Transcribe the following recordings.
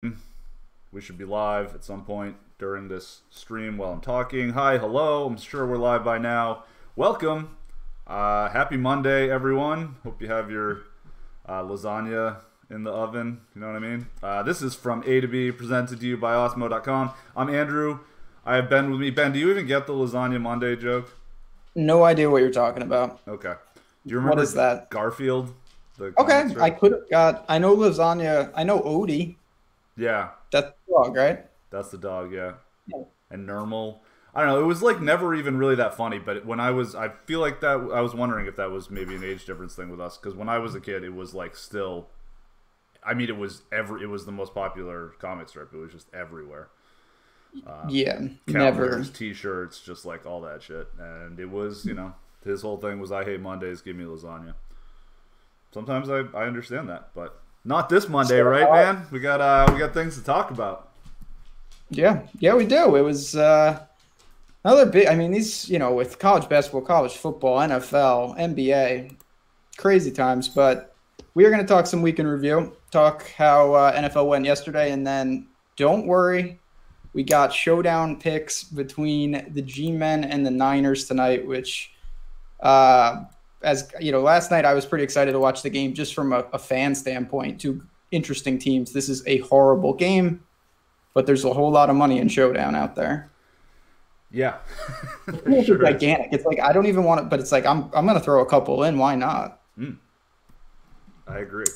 We should be live at some point during this stream while I'm talking. Hi, hello. I'm sure we're live by now. Welcome. Happy Monday, everyone. Hope you have your lasagna in the oven. You know what I mean? This is from A to B, presented to you by Osmo.com. I'm Andrew. I have Ben with me. Ben, do you even get the lasagna Monday joke? No idea what you're talking about. Okay. Do you remember What is that? Garfield? The Okay, comic I strip? could have got. I know lasagna. I know Odie. Yeah, That's the dog, right? that's the dog, yeah. Yeah. And Normal. I don't know. It was like never even really that funny. But when I feel like that. I was wondering if that was maybe an age difference thing with us. Because when I was a kid, it was like still. I mean, it was the most popular comic strip. It was just everywhere. Yeah, never. Calendars, T-shirts, just like all that shit. And it was, his whole thing was, "I hate Mondays. Give me lasagna." Sometimes I understand that, but not this Monday, So, right, man? We got things to talk about. Yeah, we do. It was another big. I mean, these, with college basketball, college football, NFL, NBA, crazy times. But we are going to talk some weekend review. Talk how NFL went yesterday, and then don't worry. We got showdown picks between the G-Men and the Niners tonight, which, as you know, last night I was pretty excited to watch the game just from a fan standpoint. Two interesting teams. This is a horrible game, but there's a whole lot of money in showdown out there. Yeah, It's sure is. gigantic. It's like I don't even want it, but it's like I'm going to throw a couple in. Why not? I agree.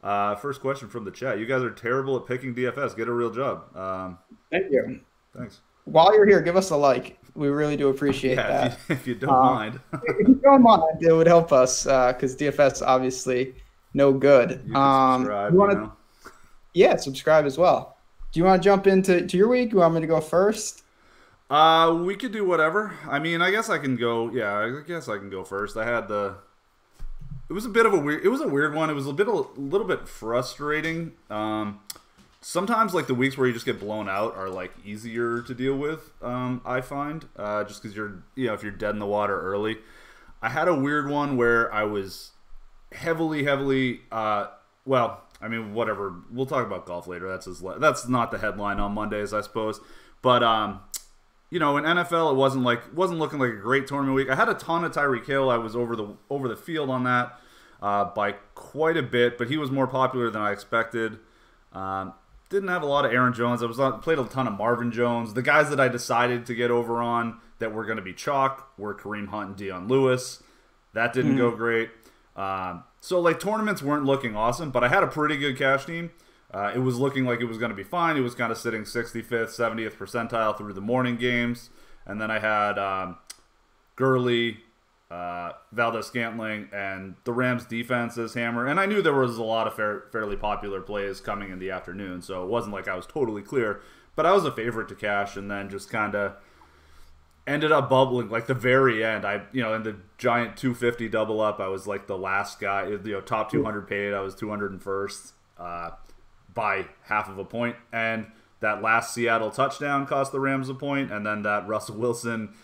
First question from the chat. You guys are terrible at picking DFS. Get a real job. Thank you. Thanks. While you're here, give us a like. We really do appreciate Yeah, that. if you don't mind. If you don't mind, it would help us because DFS obviously no good. You can subscribe, you wanna, Yeah, subscribe as well. Do you want to jump into your week? You want me to go first? We could do whatever. I mean, I guess I can go. Yeah, I guess I can go first. I had the. It was a bit of a weird. It was a weird one. It was a little bit frustrating. Sometimes like the weeks where you just get blown out are like easier to deal with. I find just because if you're dead in the water early. I had a weird one where I was heavily. Well, I mean, whatever. We'll talk about golf later. That's not the headline on Mondays, I suppose. But in NFL, it wasn't looking like a great tournament week. I had a ton of Tyreek Hill. I was over the field on that by quite a bit, but he was more popular than I expected. Didn't have a lot of Aaron Jones. Played a ton of Marvin Jones. The guys that I decided to get over on that were going to be chalk were Kareem Hunt and Deion Lewis. That didn't go great. So like tournaments weren't looking awesome, but I had a pretty good cash team. It was looking like it was going to be fine. It was kind of sitting 65th, 70th percentile through the morning games. And then I had Gurley, Valdez-Scantling, and the Rams defense as hammer. And I knew there was a lot of fairly popular plays coming in the afternoon, so it wasn't like I was totally clear. But I was a favorite to cash, and then just kind of ended up bubbling like the very end. In the giant 250 double up, I was like the last guy. Top 200 paid. I was 201st by half of a point, and that last Seattle touchdown cost the Rams a point, and then that Russell Wilson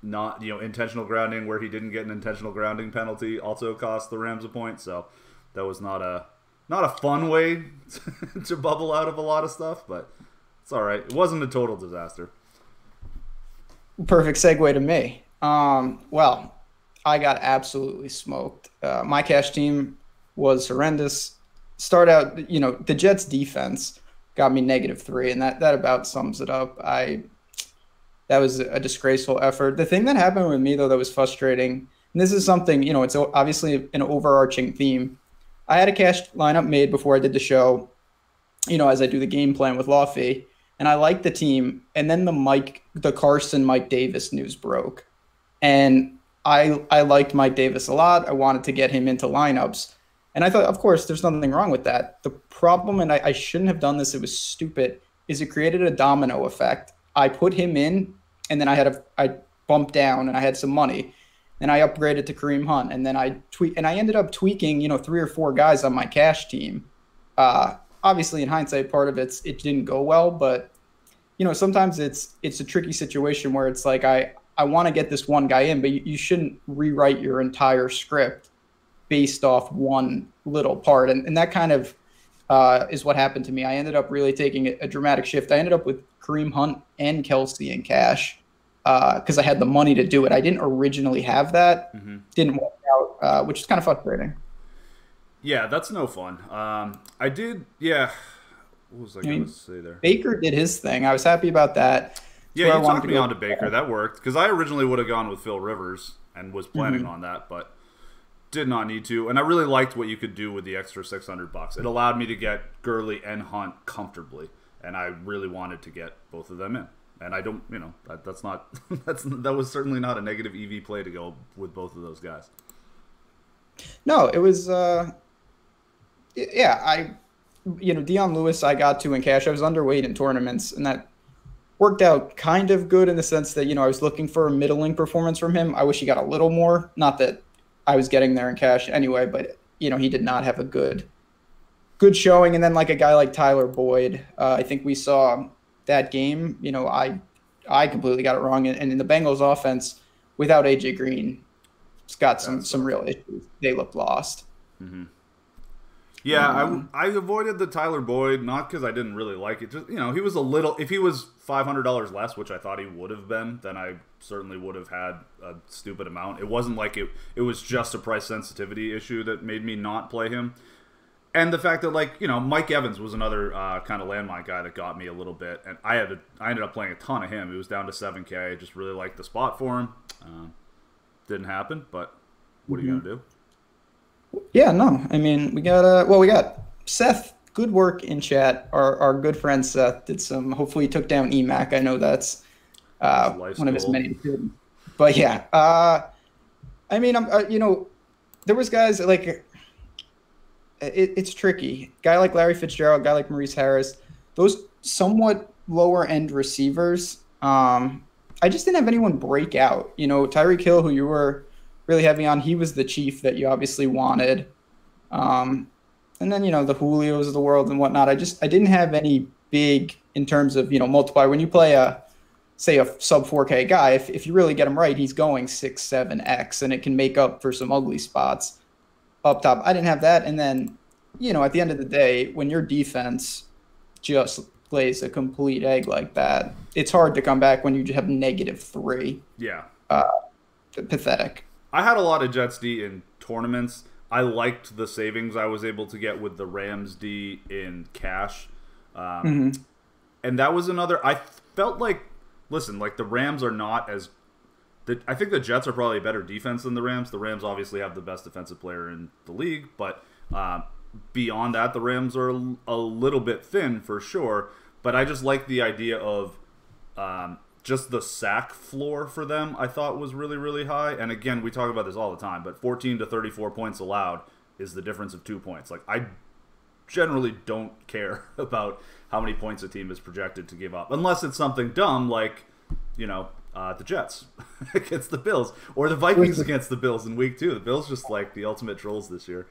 not intentional grounding where he didn't get an intentional grounding penalty also cost the Rams a point. So that was not a fun way to bubble out of a lot of stuff, but it's all right. It wasn't a total disaster. Perfect segue to me. Well, I got absolutely smoked. My cash team was horrendous. Start out, the Jets defense got me -3, and that about sums it up. That was a disgraceful effort. The thing that happened with me, though, that was frustrating, and this is something, it's obviously an overarching theme. I had a cash lineup made before I did the show, as I do the game plan with Lawfee, and I liked the team. And then the Carson Mike Davis news broke. And I liked Mike Davis a lot. I wanted to get him into lineups. And I thought, of course, there's nothing wrong with that. The problem, and I shouldn't have done this, it was stupid, is it created a domino effect. I put him in, and then I bumped down, and I had some money. Then I upgraded to Kareem Hunt, and then I ended up tweaking, 3 or 4 guys on my cash team. Obviously, in hindsight, part of it didn't go well, but sometimes it's a tricky situation where it's like I want to get this one guy in, but you shouldn't rewrite your entire script based off one little part, and that kind of is what happened to me. I ended up really taking a dramatic shift. I ended up with Kareem Hunt and Kelsey in cash because I had the money to do it. I didn't originally have that. Didn't work out, which is kind of frustrating. Yeah, that's no fun. I did, yeah. What was I going to say there? Baker did his thing. I was happy about that. Yeah, you talked me onto Baker. That worked because I originally would have gone with Phil Rivers and was planning on that, but did not need to. And I really liked what you could do with the extra $600. It allowed me to get Gurley and Hunt comfortably, and I really wanted to get both of them in. And I don't, that's not that was certainly not a negative EV play to go with both of those guys. No, it was. Yeah, Dion Lewis I got to in cash. I was underweight in tournaments, and that worked out kind of good in the sense that, I was looking for a middling performance from him. I wish he got a little more. Not that I was getting there in cash anyway, but, he did not have a good showing. And then like a guy like Tyler Boyd, I think we saw that game, I completely got it wrong. And in the Bengals offense, without AJ Green, it's got some real issues. They look lost. Yeah, I avoided the Tyler Boyd, not because I didn't really like it. Just, he was a little, if he was $500 less, which I thought he would have been, then I certainly would have had a stupid amount. It wasn't like it was just a price sensitivity issue that made me not play him. And the fact that, Mike Evans was another kind of landmine guy that got me a little bit. And I ended up playing a ton of him. He was down to 7K. I just really liked the spot for him. Didn't happen, but what are you going to do? Yeah, no. I mean, we got Seth. Good work in chat. Our good friend Seth did some. Hopefully, he took down EMAC. I know that's one of his many. But yeah, I mean, there was guys like it's tricky. Guy like Larry Fitzgerald, guy like Maurice Harris, those somewhat lower end receivers. I just didn't have anyone break out. Tyreek Hill, who you were really heavy on, he was the chief that you obviously wanted. And then, the Julios of the world and whatnot. I didn't have any big in terms of, multiplier. When you play a sub 4K guy, if you really get him right, he's going 6, 7X, and it can make up for some ugly spots up top. I didn't have that. And then, at the end of the day, when your defense just plays a complete egg like that, it's hard to come back when you just have -3. Yeah. Pathetic. I had a lot of Jets D in tournaments. I liked the savings I was able to get with the Rams D in cash. And that was another. I felt like, listen, the Rams are not as. I think the Jets are probably a better defense than the Rams. The Rams obviously have the best defensive player in the league, but beyond that, the Rams are a little bit thin for sure. But I just like the idea of. Just the sack floor for them, I thought, was really, really high. And again, we talk about this all the time, but 14 to 34 points allowed is the difference of 2 points. I generally don't care about how many points a team is projected to give up, unless it's something dumb like, the Jets against the Bills, or the Vikings against the Bills in week 2. The Bills just the ultimate trolls this year.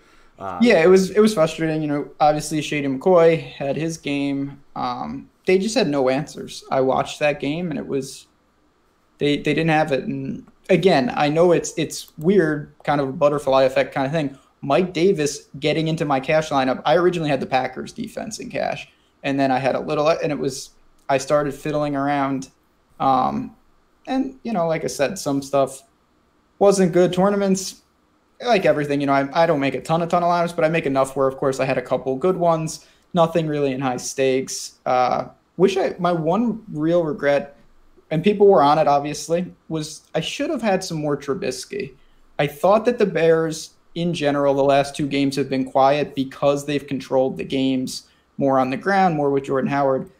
Yeah, it was frustrating. Obviously Shady McCoy had his game. They just had no answers. I watched that game, and it was they didn't have it. And again, I know it's weird, kind of a butterfly effect kind of thing. Mike Davis getting into my cash lineup. I originally had the Packers defense in cash, and then I had a little, and I started fiddling around. And like I said, some stuff wasn't good. Tournaments, like everything, I don't make a ton of lineups, but I make enough where, of course, I had a couple good ones. Nothing really in high stakes. My one real regret, and people were on it obviously, was I should have had some more Trubisky. I thought that the Bears in general the last 2 games have been quiet because they've controlled the games more on the ground, more with Jordan Howard.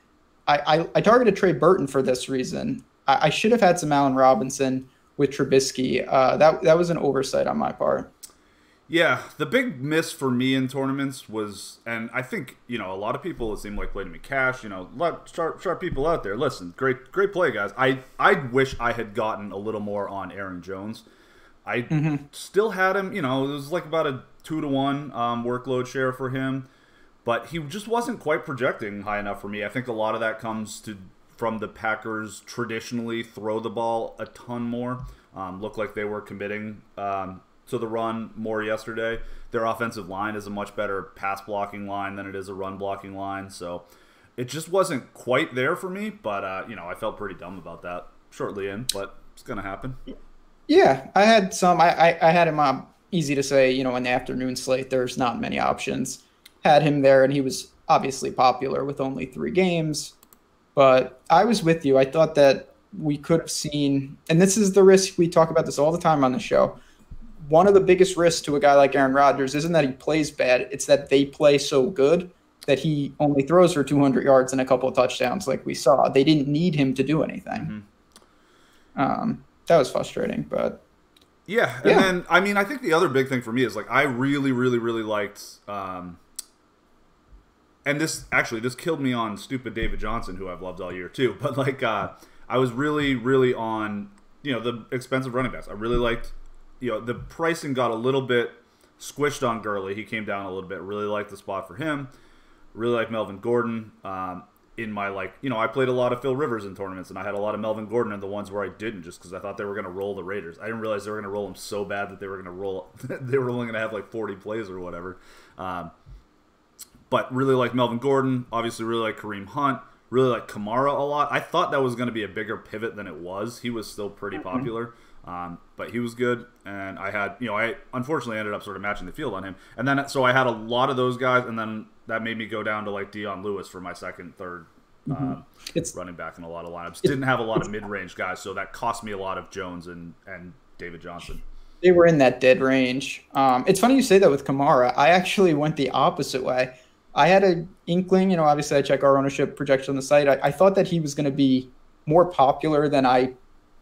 I targeted Trey Burton for this reason. I should have had some Allen Robinson with Trubisky. That was an oversight on my part. Yeah, the big miss for me in tournaments was, and I think, a lot of people, it seemed like, played me cash, a lot sharp people out there. Listen, great play, guys. I wish I had gotten a little more on Aaron Jones. I still had him, it was about a 2-to-1 workload share for him, but he just wasn't quite projecting high enough for me. I think a lot of that comes from the Packers traditionally throw the ball a ton more. Looked like they were committing to the run more yesterday. their offensive line is a much better pass blocking line than it is a run blocking line. So it just wasn't quite there for me. But I felt pretty dumb about that shortly in. But it's gonna happen. Yeah, I had some. I had him easy to say. In the afternoon slate, there's not many options. Had him there, and he was obviously popular with only 3 games. But I was with you. I thought that we could have seen, and this is the risk, we talk about this all the time on the show. One of the biggest risks to a guy like Aaron Rodgers isn't that he plays bad, it's that they play so good that he only throws for 200 yards and a couple of touchdowns like we saw. They didn't need him to do anything. That was frustrating, but yeah. And then, I think the other big thing for me is I really, really, really liked, and this killed me on stupid David Johnson, who I've loved all year too. But I was really, really on, the expensive running backs. I really liked, the pricing got a little bit squished on Gurley. He came down a little bit. Really liked the spot for him. Really like Melvin Gordon. In my I played a lot of Phil Rivers in tournaments, and I had a lot of Melvin Gordon in the ones where I didn't, just because I thought they were going to roll the Raiders. I didn't realize they were going to roll them so bad that they were going to roll. They were only going to have 40 plays or whatever. But really like Melvin Gordon. Obviously, really like Kareem Hunt. Really like Kamara a lot. I thought that was going to be a bigger pivot than it was. He was still pretty popular, but he was good. And I had, I unfortunately ended up sort of matching the field on him. And then, so I had a lot of those guys, and then that made me go down to Dion Lewis for my second, third running back in a lot of lineups. Didn't have a lot of mid-range guys, so that cost me a lot of Jones and David Johnson. They were in that dead range. It's funny you say that with Kamara. I actually went the opposite way. I had an inkling, obviously I check our ownership projection on the site. I thought that he was going to be more popular than I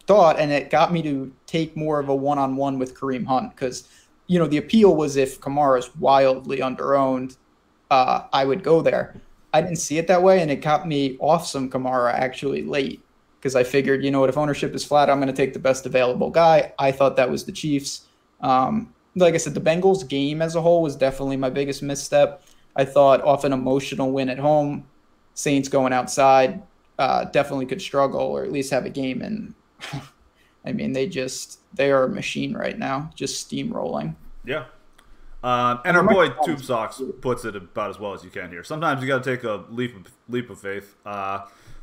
thought, and it got me to take more of a one-on-one with Kareem Hunt because, the appeal was if Kamara's wildly underowned, I would go there. I didn't see it that way, and it got me off some Kamara actually late because I figured, if ownership is flat, I'm going to take the best available guy. I thought that was the Chiefs. Like I said, the Bengals game as a whole was definitely my biggest misstep. I thought off an emotional win at home, Saints going outside definitely could struggle or at least have a game. And they are a machine right now, just steamrolling. Yeah. And our boy Tube Socks puts it about as well as you can here. Sometimes you got to take a leap of faith.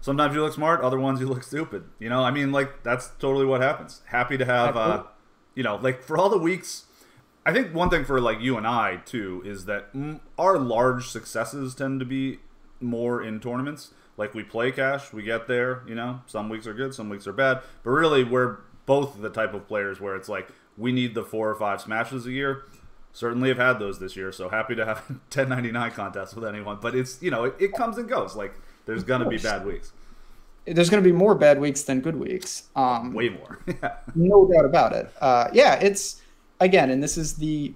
Sometimes you look smart, other ones you look stupid. That's totally what happens. Happy to have, for all the weeks. I think one thing for you and I too is that our large successes tend to be more in tournaments. We play cash, we get there. Some weeks are good, some weeks are bad. But really, we're both the type of players where it's we need the 4 or 5 smashes a year. Certainly have had those this year, so happy to have 1099 contests with anyone. But it's it comes and goes. There's gonna be bad weeks. There's gonna be more bad weeks than good weeks. Way more. No doubt about it. It's. Again, and this is the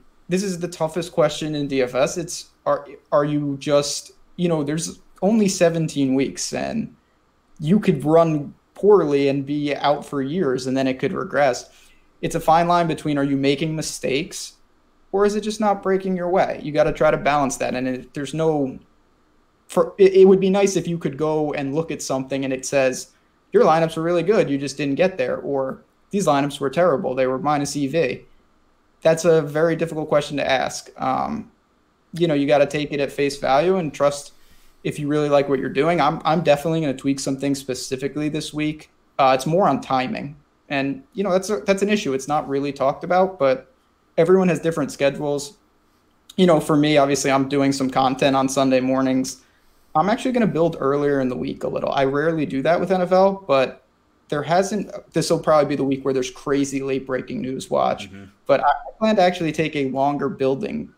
toughest question in DFS. It's are you just there's only 17 weeks and you could run poorly and be out for years and then it could regress. It's a fine line between are you making mistakes or is it just not breaking your way? You got to try to balance that. And it would be nice if you could go and look at something and it says your lineups were really good, you just didn't get there, or these lineups were terrible, they were minus EV. That's a very difficult question to ask. You got to take it at face value and trust if you really like what you're doing. I'm definitely going to tweak some things specifically this week. It's more on timing. And, that's an issue. It's not really talked about, but everyone has different schedules. For me, obviously, I'm doing some content on Sunday mornings. I'm actually going to build earlier in the week a little. I rarely do that with NFL, but this will probably be the week where there's crazy late breaking news watch, but I plan to actually take a longer building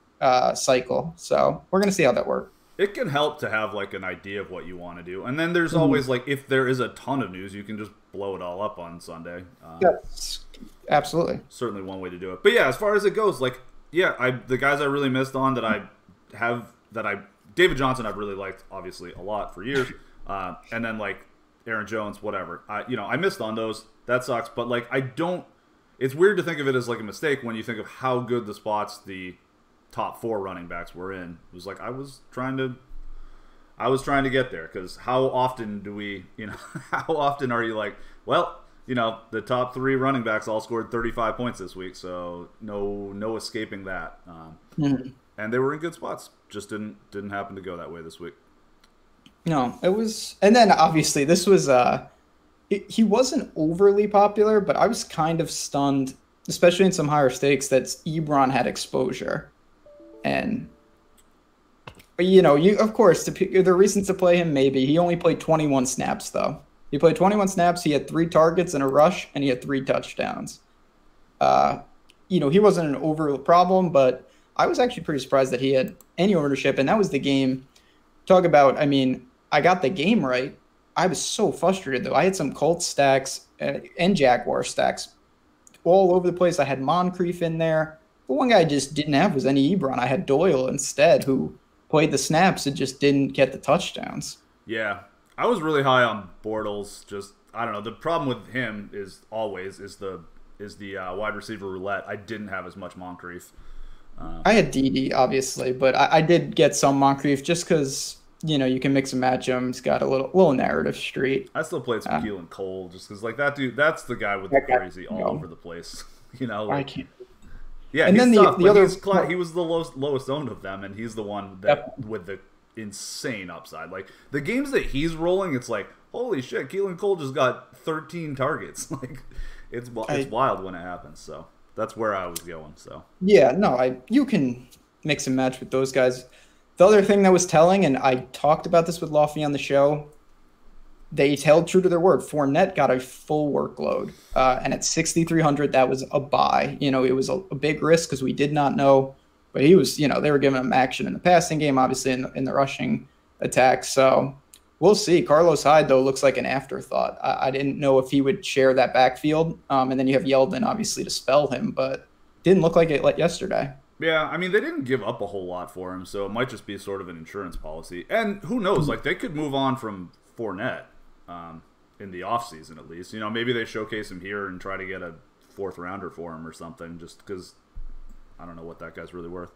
cycle. So we're going to see how that works. It can help to have an idea of what you want to do. And then there's always if there is a ton of news, you can just blow it all up on Sunday. Yes, absolutely. Certainly one way to do it. But yeah, as far as it goes, the guys I really missed on David Johnson, I've really liked obviously a lot for years. And then Aaron Jones, whatever. I missed on those. That sucks. But it's weird to think of it as a mistake when you think of how good the spots the top 4 running backs were in. It was I was trying to get there because how often do we, how often are you well, the top 3 running backs all scored 35 points this week, so no escaping that. And they were in good spots. Just didn't happen to go that way this week. No, it was, and then obviously this was he wasn't overly popular, but I was kind of stunned, especially in some higher stakes, that Ebron had exposure. And you of course the reasons to play him, maybe he only played 21 snaps though. He played 21 snaps. He had 3 targets and a rush, and he had 3 touchdowns. He wasn't an overall problem, but I was actually pretty surprised that he had any ownership, and that was the game. Talk about, I got the game right. I was so frustrated, though. I had some Colts stacks and Jaguar stacks all over the place. I had Moncrief in there. The one guy I just didn't have was any Ebron. I had Doyle instead, who played the snaps and just didn't get the touchdowns. Yeah. I was really high on Bortles. Just, I don't know. The problem with him is the wide receiver roulette. I didn't have as much Moncrief. I had DD, obviously, but I did get some Moncrief just because, you can mix and match him. It's got a little narrative street. I still played some Keelan Cole just because, that dude, that's the guy with the crazy all over the place. I can't. Yeah, and then the other, he was the lowest owned of them, and he's the one that with the insane upside. Like the games that he's rolling, it's like, holy shit, Keelan Cole just got 13 targets. Like it's wild when it happens. So that's where I was going. So yeah, no, you can mix and match with those guys. The other thing that was telling, and I talked about this with Lofty on the show, they held true to their word. Fournette got a full workload, and at 6,300, that was a buy. It was a big risk because we did not know. But he was, they were giving him action in the passing game, obviously in the rushing attack. So we'll see. Carlos Hyde, though, looks like an afterthought. I didn't know if he would share that backfield. And then you have Yeldon, obviously, to spell him, but didn't look like it like yesterday. Yeah, they didn't give up a whole lot for him, so it might just be sort of an insurance policy. And who knows? Like, they could move on from Fournette in the offseason at least. Maybe they showcase him here and try to get a 4th rounder for him or something just because I don't know what that guy's really worth.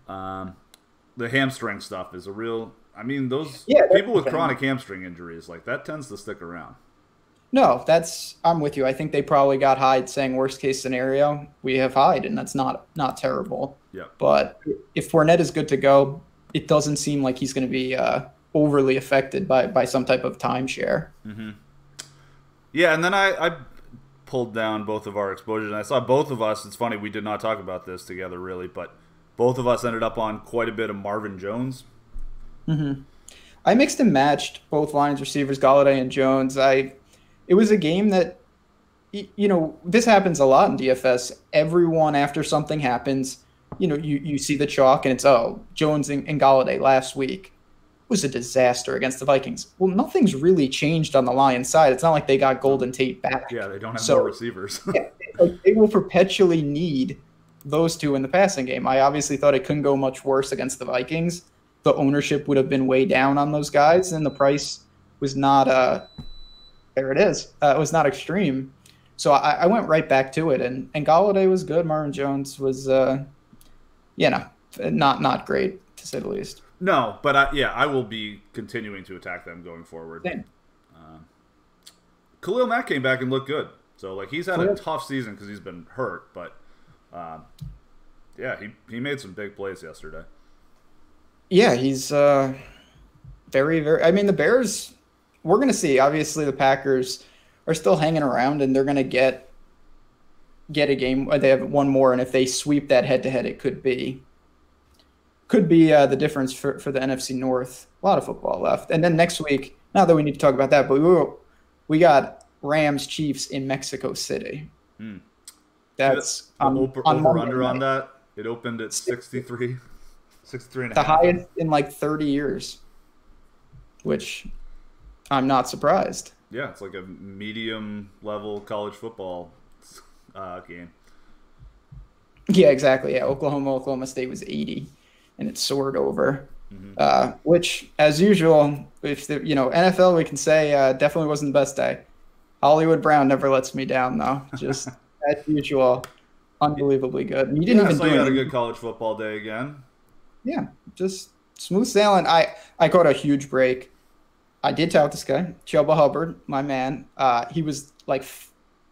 The hamstring stuff is a real... those people with chronic hamstring injuries, like, that tends to stick around. No, I'm with you. I think they probably got Hyde saying worst case scenario, we have Hyde, and that's not terrible. Yeah. But if Fournette is good to go, it doesn't seem like he's going to be overly affected by some type of timeshare. Mm-hmm. Yeah, and then I pulled down both of our exposures, and I saw both of us, it's funny, we did not talk about this together really, but both of us ended up on quite a bit of Marvin Jones. Mm-hmm. I mixed and matched both Lions receivers, Golladay and Jones. It was a game that, this happens a lot in DFS. Everyone, after something happens, you see the chalk and it's, Jones and Golladay last week was a disaster against the Vikings. Well, nothing's really changed on the Lions side. It's not like they got Golden Tate back. Yeah, they don't have more receivers. They will perpetually need those two in the passing game. I obviously thought it couldn't go much worse against the Vikings. The ownership would have been way down on those guys, and the price was not there it is. It was not extreme. So I went right back to it, and Golladay was good. Marvin Jones was, not great, to say the least. No, but I will be continuing to attack them going forward. Same. Khalil Mack came back and looked good. So, he's had a tough season because he's been hurt, but, he made some big plays yesterday. Yeah, he's very, very... the Bears... We're going to see. Obviously, the Packers are still hanging around, and they're going to get a game. They have one more, and if they sweep that head-to-head, it could be the difference for the NFC North. A lot of football left. And then next week, not that we need to talk about that, but we got Rams-Chiefs in Mexico City. That's over-under on that. It opened at 63 and a half. The highest in 30 years, which... I'm not surprised. Yeah, it's like a medium-level college football game. Yeah, exactly. Yeah, Oklahoma State was 80, and it soared over. Mm-hmm. Which, as usual, if the NFL, we can say definitely wasn't the best day. Hollywood Brown never lets me down, though. Just as usual, unbelievably good. You didn't even do had a good college football day again. Yeah, just smooth sailing. I caught a huge break. I did tout this guy, Chuba Hubbard, my man. He was like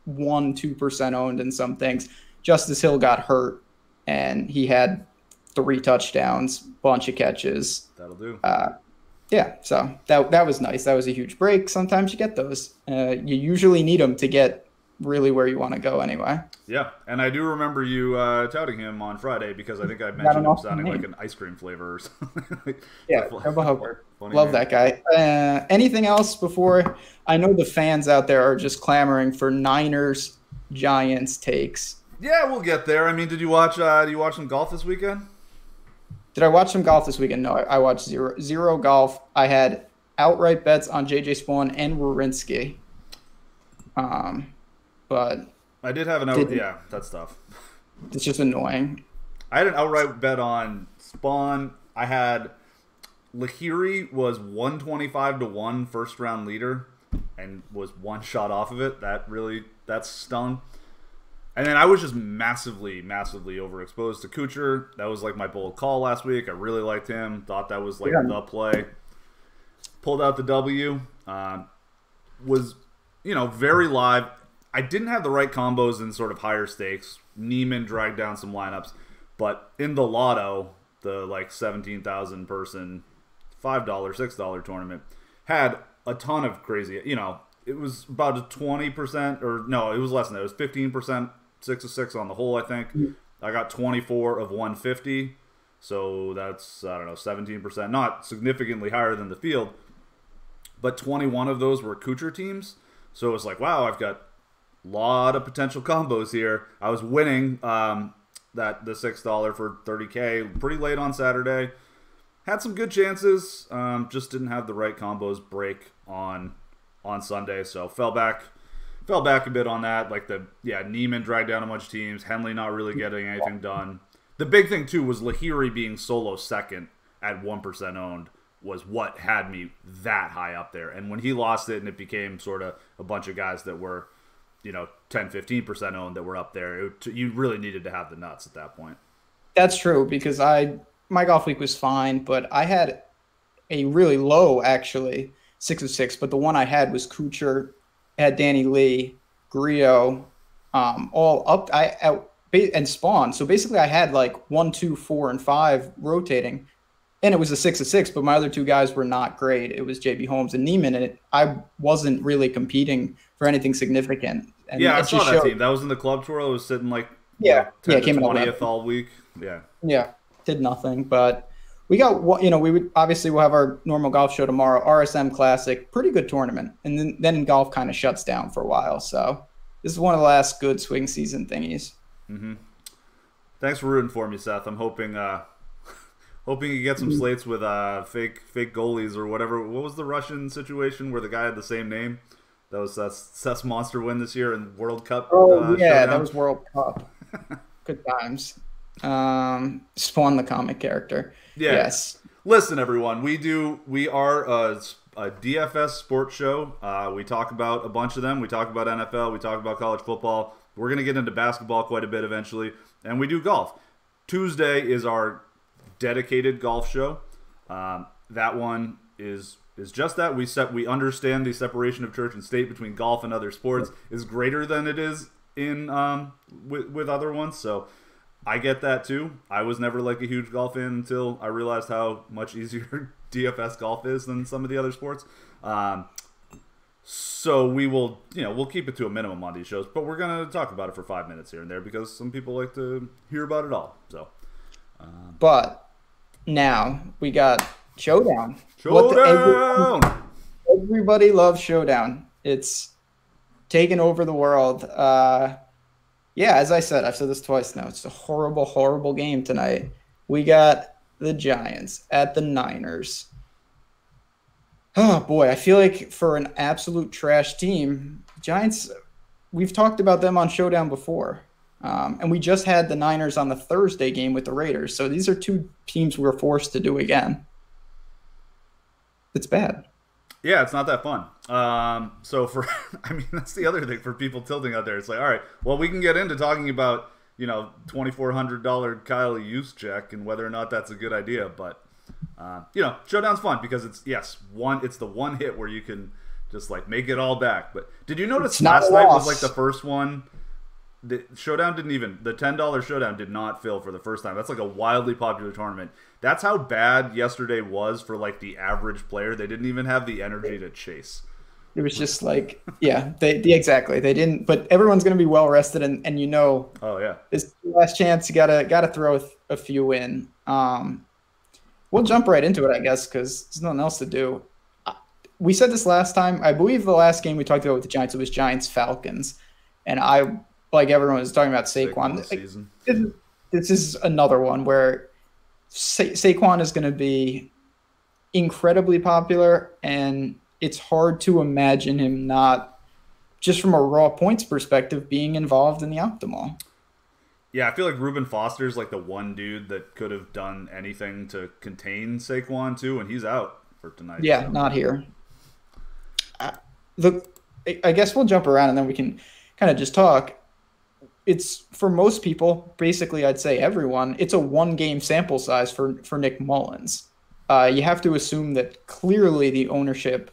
1-2% owned in some things. Justice Hill got hurt, and he had 3 touchdowns, bunch of catches. That'll do. Yeah, so that was nice. That was a huge break. Sometimes you get those. You usually need them to get really where you want to go anyway. Yeah, and I do remember you touting him on Friday because I think I mentioned him sounding like an ice cream flavor or something. Yeah, Chuba Hubbard. Love that guy. Anything else before? I know the fans out there are just clamoring for Niners Giants takes. Yeah, we'll get there. I mean, did you watch some golf this weekend? Did I watch some golf this weekend? No, I watched zero golf. I had outright bets on JJ Spawn and Wawrinski. But I did have yeah, that's tough. It's just annoying. I had an outright bet on Spawn. I had Lahiri was 125-1 first round leader and was one shot off of it. That stung. And then I was just massively overexposed to Kuchar. That was like my bold call last week. I really liked him. Thought that was like the play. Pulled out the W. Was, very live. I didn't have the right combos in sort of higher stakes. Neiman dragged down some lineups. But in the lotto, the like 17,000 person $5, $6 tournament, had a ton of crazy, it was about a 20%, or no, it was less than that. It was 15%, 6 of 6 on the whole, I think. I got 24 of 150. So that's, 17%. Not significantly higher than the field. But 21 of those were Kuchar teams. So it was like, wow, I've got a lot of potential combos here. I was winning the $6 for 30K pretty late on Saturday. Had some good chances. Just didn't have the right combos break on Sunday. So fell back a bit on that. Like Neiman dragged down a bunch of teams. Henley not really getting anything done. The big thing too was Lahiri being solo second at 1% owned was what had me that high up there. And when he lost it and it became sort of a bunch of guys that were 10-15% owned that were up there, you really needed to have the nuts at that point. That's true, because my golf week was fine, but I had a really low, actually, 6 of 6, but the one I had was Kuchar, had Danny Lee, Griot, all up, and Spawn. So basically I had like 1, 2, 4, and 5 rotating, and it was a 6 of 6, but my other two guys were not great. It was JB Holmes and Neiman, and I wasn't really competing for anything significant. And I saw that team. That was in the club tour. I was sitting like 10th to 20th all week. Yeah, did nothing. But we got we'll have our normal golf show tomorrow. RSM Classic, pretty good tournament, and then golf kind of shuts down for a while. So this is one of the last good swing season thingies. Mm-hmm. Thanks for rooting for me, Seth. I'm hoping you get some slates with fake goalies or whatever. What was the Russian situation where the guy had the same name? That was Seth's monster win this year in World Cup. Showdown. That was World Cup. Good times. Spawn the comic character. Yeah. Yes. Listen, everyone, we are a DFS sports show. We talk about a bunch of them. We talk about NFL. We talk about college football. We're going to get into basketball quite a bit eventually. And we do golf. Tuesday is our dedicated golf show. That one is just that. We understand the separation of church and state between golf and other sports is greater than it is in with other ones. So I get that too. I was never like a huge golf fan until I realized how much easier DFS golf is than some of the other sports. So we'll keep it to a minimum on these shows, but we're gonna talk about it for 5 minutes here and there because some people like to hear about it all. So, but now we got Showdown. Everybody loves Showdown. It's taken over the world. As I said, I've said this twice now. It's a horrible, horrible game tonight. We got the Giants at the Niners. Oh, boy. I feel like for an absolute trash team, Giants, we've talked about them on Showdown before. And we just had the Niners on the Thursday game with the Raiders. So these are two teams we're forced to do again. It's bad. Yeah, it's not that fun. That's the other thing for people tilting out there. It's like, all right, well, we can get into talking about, $2,400 Kyle Juszczyk and whether or not that's a good idea. But Showdown's fun because it's the one hit where you can just like make it all back. But did you notice last night was like the first one? The Showdown didn't even, the $10 Showdown did not fill for the first time. That's like a wildly popular tournament. That's how bad yesterday was for like the average player. They didn't even have the energy to chase. It was just like, exactly. They didn't, but everyone's going to be well rested, and oh yeah, this last chance, you gotta throw a few in. We'll jump right into it, I guess, because there's nothing else to do. We said this last time. I believe the last game we talked about with the Giants, it was Giants Falcons, and I, like everyone was talking about Saquon. Season. This is another one where Saquon is going to be incredibly popular, and it's hard to imagine him not, just from a raw points perspective, being involved in the optimal. Yeah, I feel like Reuben Foster's like the one dude that could have done anything to contain Saquon too, and he's out for tonight. Yeah, so. Not here. I guess we'll jump around and then we can kind of just talk. It's, for most people, basically I'd say everyone, it's a one-game sample size for Nick Mullins. You have to assume that clearly the ownership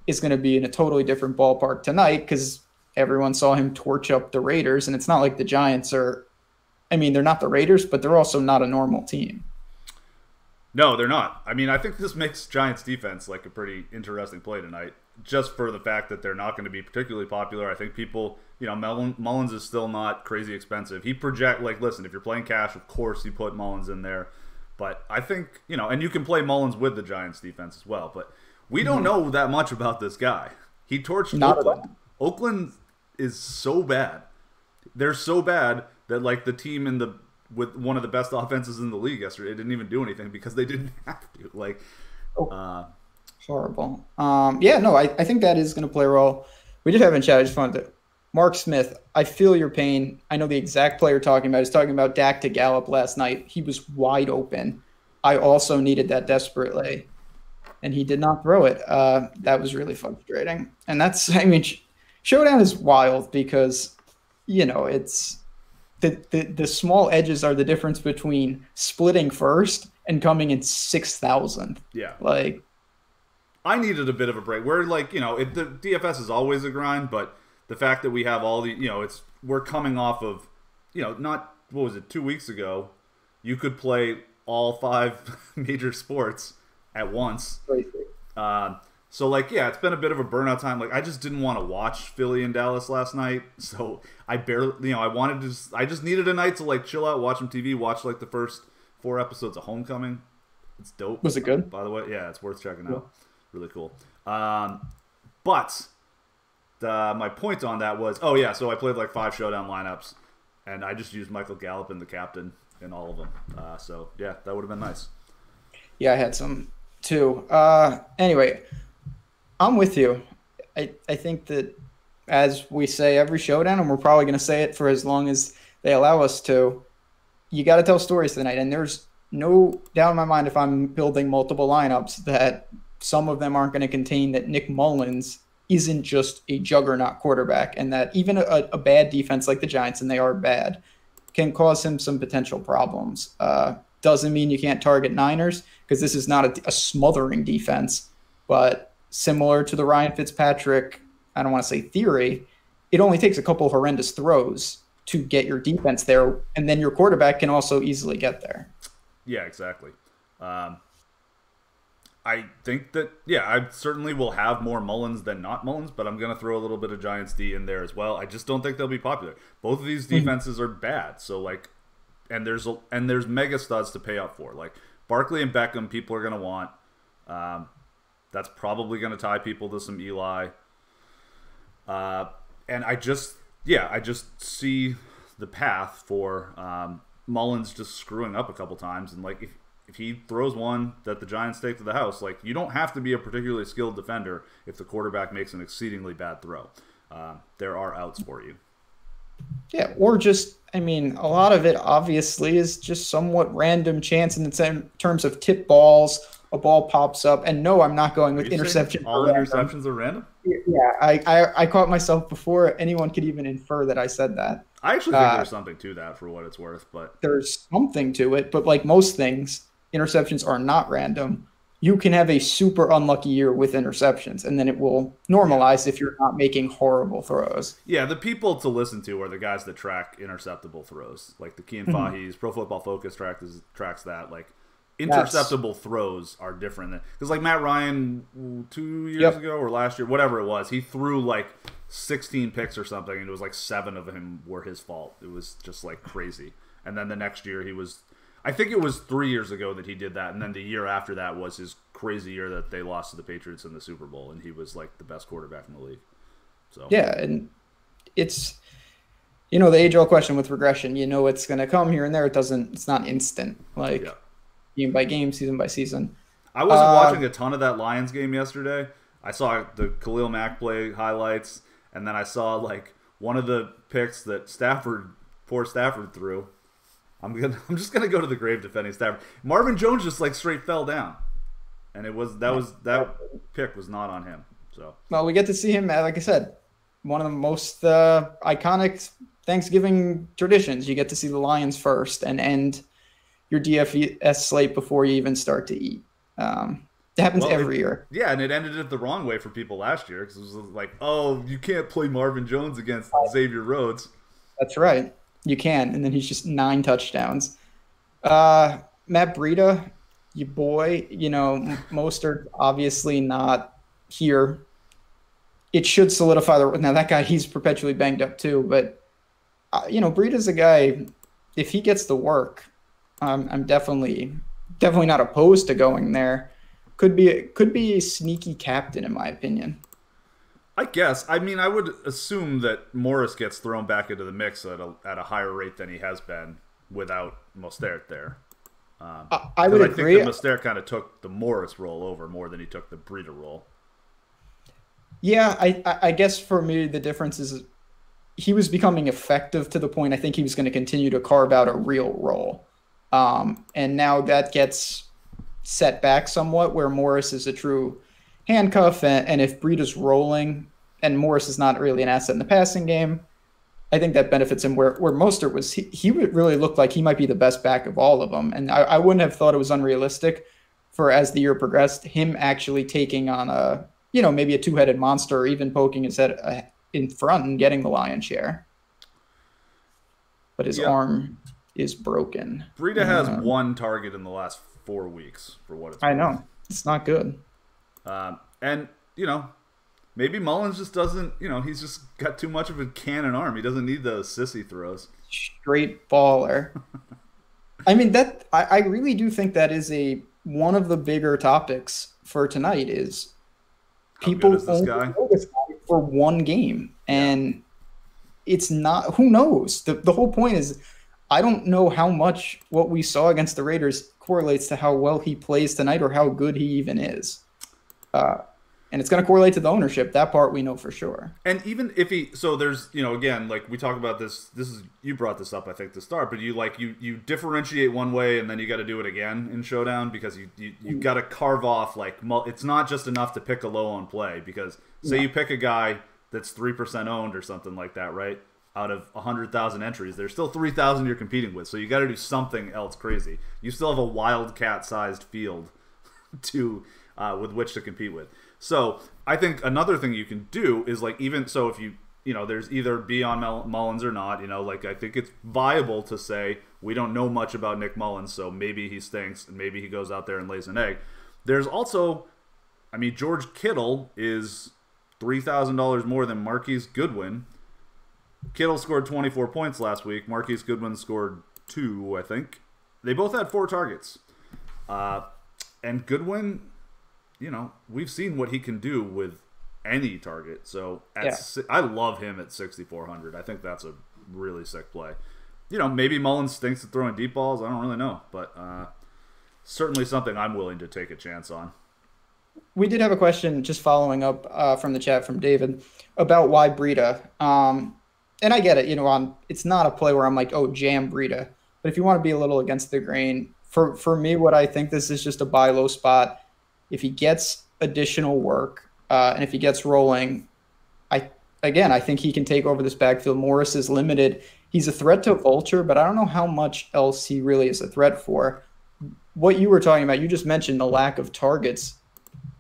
is going to be in a totally different ballpark tonight because everyone saw him torch up the Raiders, and it's not like the Giants are, I mean, they're not the Raiders, but they're also not a normal team. No, they're not. I mean, I think this makes Giants defense like a pretty interesting play tonight, just for the fact that they're not going to be particularly popular. I think people, Mullins is still not crazy expensive. Listen, if you're playing cash, of course you put Mullins in there. But I think, and you can play Mullins with the Giants defense as well. But we don't know that much about this guy. He torched Oakland. Oakland is so bad. They're so bad that like the team with one of the best offenses in the league yesterday didn't even do anything because they didn't have to. Horrible. I think that is going to play a role. We did have in chat, I just wanted to, Mark Smith, I feel your pain. I know the exact player you're talking about. He's talking about Dak to Gallup last night. He was wide open. I also needed that desperately, and he did not throw it. That was really frustrating. And Showdown is wild because, it's the small edges are the difference between splitting first and coming in 6,000. Yeah. I needed a bit of a break. We're the DFS is always a grind, but the fact that we have all the, we're coming off of, not, 2 weeks ago, you could play all 5 major sports at once. It's been a bit of a burnout time. I just didn't want to watch Philly and Dallas last night, so I barely, I just needed a night to chill out, watch some TV, watch the first 4 episodes of Homecoming. It's dope. Was it good? By the way, yeah, it's worth checking out. Really cool. But my point on that was, so I played 5 Showdown lineups, and I just used Michael Gallup and the captain in all of them. That would have been nice. Yeah, I had some too. Anyway, I'm with you. I think that, as we say every Showdown, and we're probably going to say it for as long as they allow us to, you got to tell stories tonight. And there's no doubt in my mind, if I'm building multiple lineups, that some of them aren't going to contain that Nick Mullins isn't just a juggernaut quarterback, and that even a bad defense like the Giants, and they are bad, can cause him some potential problems. Doesn't mean you can't target Niners, because this is not a smothering defense, but similar to the Ryan Fitzpatrick, I don't want to say theory, it only takes a couple horrendous throws to get your defense there, and then your quarterback can also easily get there. Yeah, exactly. I think that, I certainly will have more Mullins than not Mullins, but I'm going to throw a little bit of Giants D in there as well. I just don't think they'll be popular. Both of these defenses are bad. So, and there's mega studs to pay up for. Barkley and Beckham, people are going to want. That's probably going to tie people to some Eli. And I just see the path for Mullins just screwing up a couple times. And, if he throws one that the Giants take to the house, you don't have to be a particularly skilled defender if the quarterback makes an exceedingly bad throw. There are outs for you. Yeah, or just, a lot of it obviously is just somewhat random chance in terms of tip balls, a ball pops up, and no, I'm not going with interception. All interceptions are random? Yeah, I caught myself before anyone could even infer that I said that. I actually think there's something to that for what it's worth, but there's something to it, but most things, interceptions are not random, you can have a super unlucky year with interceptions, and then it will normalize if you're not making horrible throws. Yeah, the people to listen to are the guys that track interceptable throws, like the Kean Mhm. Fahey's. Pro Football Focus tracks that. Like That's interceptable throws are different because like Matt Ryan 2 years Yep. ago or last year, whatever it was, he threw like 16 picks or something, and it was like 7 of them were his fault. It was just like crazy. And then the next year he was, I think it was 3 years ago that he did that, and then the year after that was his crazy year that they lost to the Patriots in the Super Bowl, and he was like the best quarterback in the league. So Yeah, and it's the age-old question with regression. It's going to come here and there. It's not instant, like yeah. game by game, season by season. I wasn't watching a ton of that Lions game yesterday. I saw the Khalil Mack play highlights, and then I saw like one of the picks that poor Stafford threw. I'm just gonna go to the grave defending Stafford. Marvin Jones just like straight fell down, and that pick was not on him. So Well, we get to see him, like I said, one of the most iconic Thanksgiving traditions. You get to see the Lions first and end your DFS slate before you even start to eat. It happens every year. Yeah, and it ended it the wrong way for people last year because it was like, oh, you can't play Marvin Jones against Xavier Rhodes. That's right. You can, and then he's just 9 touchdowns. Matt Breida, you boy, Mostert obviously not here. It should solidify now that guy. He's perpetually banged up too, but Breida's a guy. If he gets the work, I'm definitely not opposed to going there. Could be a sneaky captain in my opinion. I guess. I mean, I would assume that Morris gets thrown back into the mix at a higher rate than he has been without Mostert there. I would agree. I think the Mostert kind of took the Morris role over more than he took the Breida role. Yeah, I guess for me the difference is he was becoming effective to the point I think he was going to continue to carve out a real role. And now that gets set back somewhat where Morris is a true handcuff, and if Breida's rolling and Morris is not really an asset in the passing game, I think that benefits him. Where Mostert was, he really looked like he might be the best back of all of them, and I wouldn't have thought it was unrealistic for, as the year progressed, him actually taking on maybe a two-headed monster or even poking his head in front and getting the lion's share. But his arm is broken. Breida has 1 target in the last 4 weeks for what it's worth. I know. It's not good. And, maybe Mullins just doesn't, he's just got too much of a cannon arm. He doesn't need those sissy throws. Straight baller. I mean, I really do think that is one of the bigger topics for tonight is people only know this guy for one game. And it's not, who knows? The whole point is, I don't know how much what we saw against the Raiders correlates to how well he plays tonight or how good he even is. And it's going to correlate to the ownership. That part we know for sure. And even if there's, again, like we talk about this is, you brought this up, I think, to start, but you differentiate one way and then you got to do it again in Showdown because you got to carve off, like, it's not just enough to pick a low on play because say you pick a guy that's 3% owned or something like that, right? Out of 100,000 entries, there's still 3,000 you're competing with. So you got to do something else crazy. You still have a wildcat-sized field with which to compete with. So I think another thing you can do is like even so if there's either be on Mullins or not. Like I think it's viable to say we don't know much about Nick Mullins, so maybe he stinks and maybe he goes out there and lays an egg. There's also, George Kittle is $3,000 more than Marquise Goodwin. Kittle scored 24 points last week. Marquise Goodwin scored 2, I think. They both had 4 targets. And Goodwin, we've seen what he can do with any target. So I love him at 6,400. I think that's a really sick play. Maybe Mullins stinks at throwing deep balls. I don't really know. But certainly something I'm willing to take a chance on. We did have a question just following up from the chat from David about why Breida. And I get it, it's not a play where I'm like, oh, jam Breida. But if you want to be a little against the grain, for me, what I think this is just a buy low spot. If he gets additional work and if he gets rolling, I think he can take over this backfield. Morris is limited. He's a threat to Vulture, but I don't know how much else he really is a threat for. what you were talking about, you just mentioned the lack of targets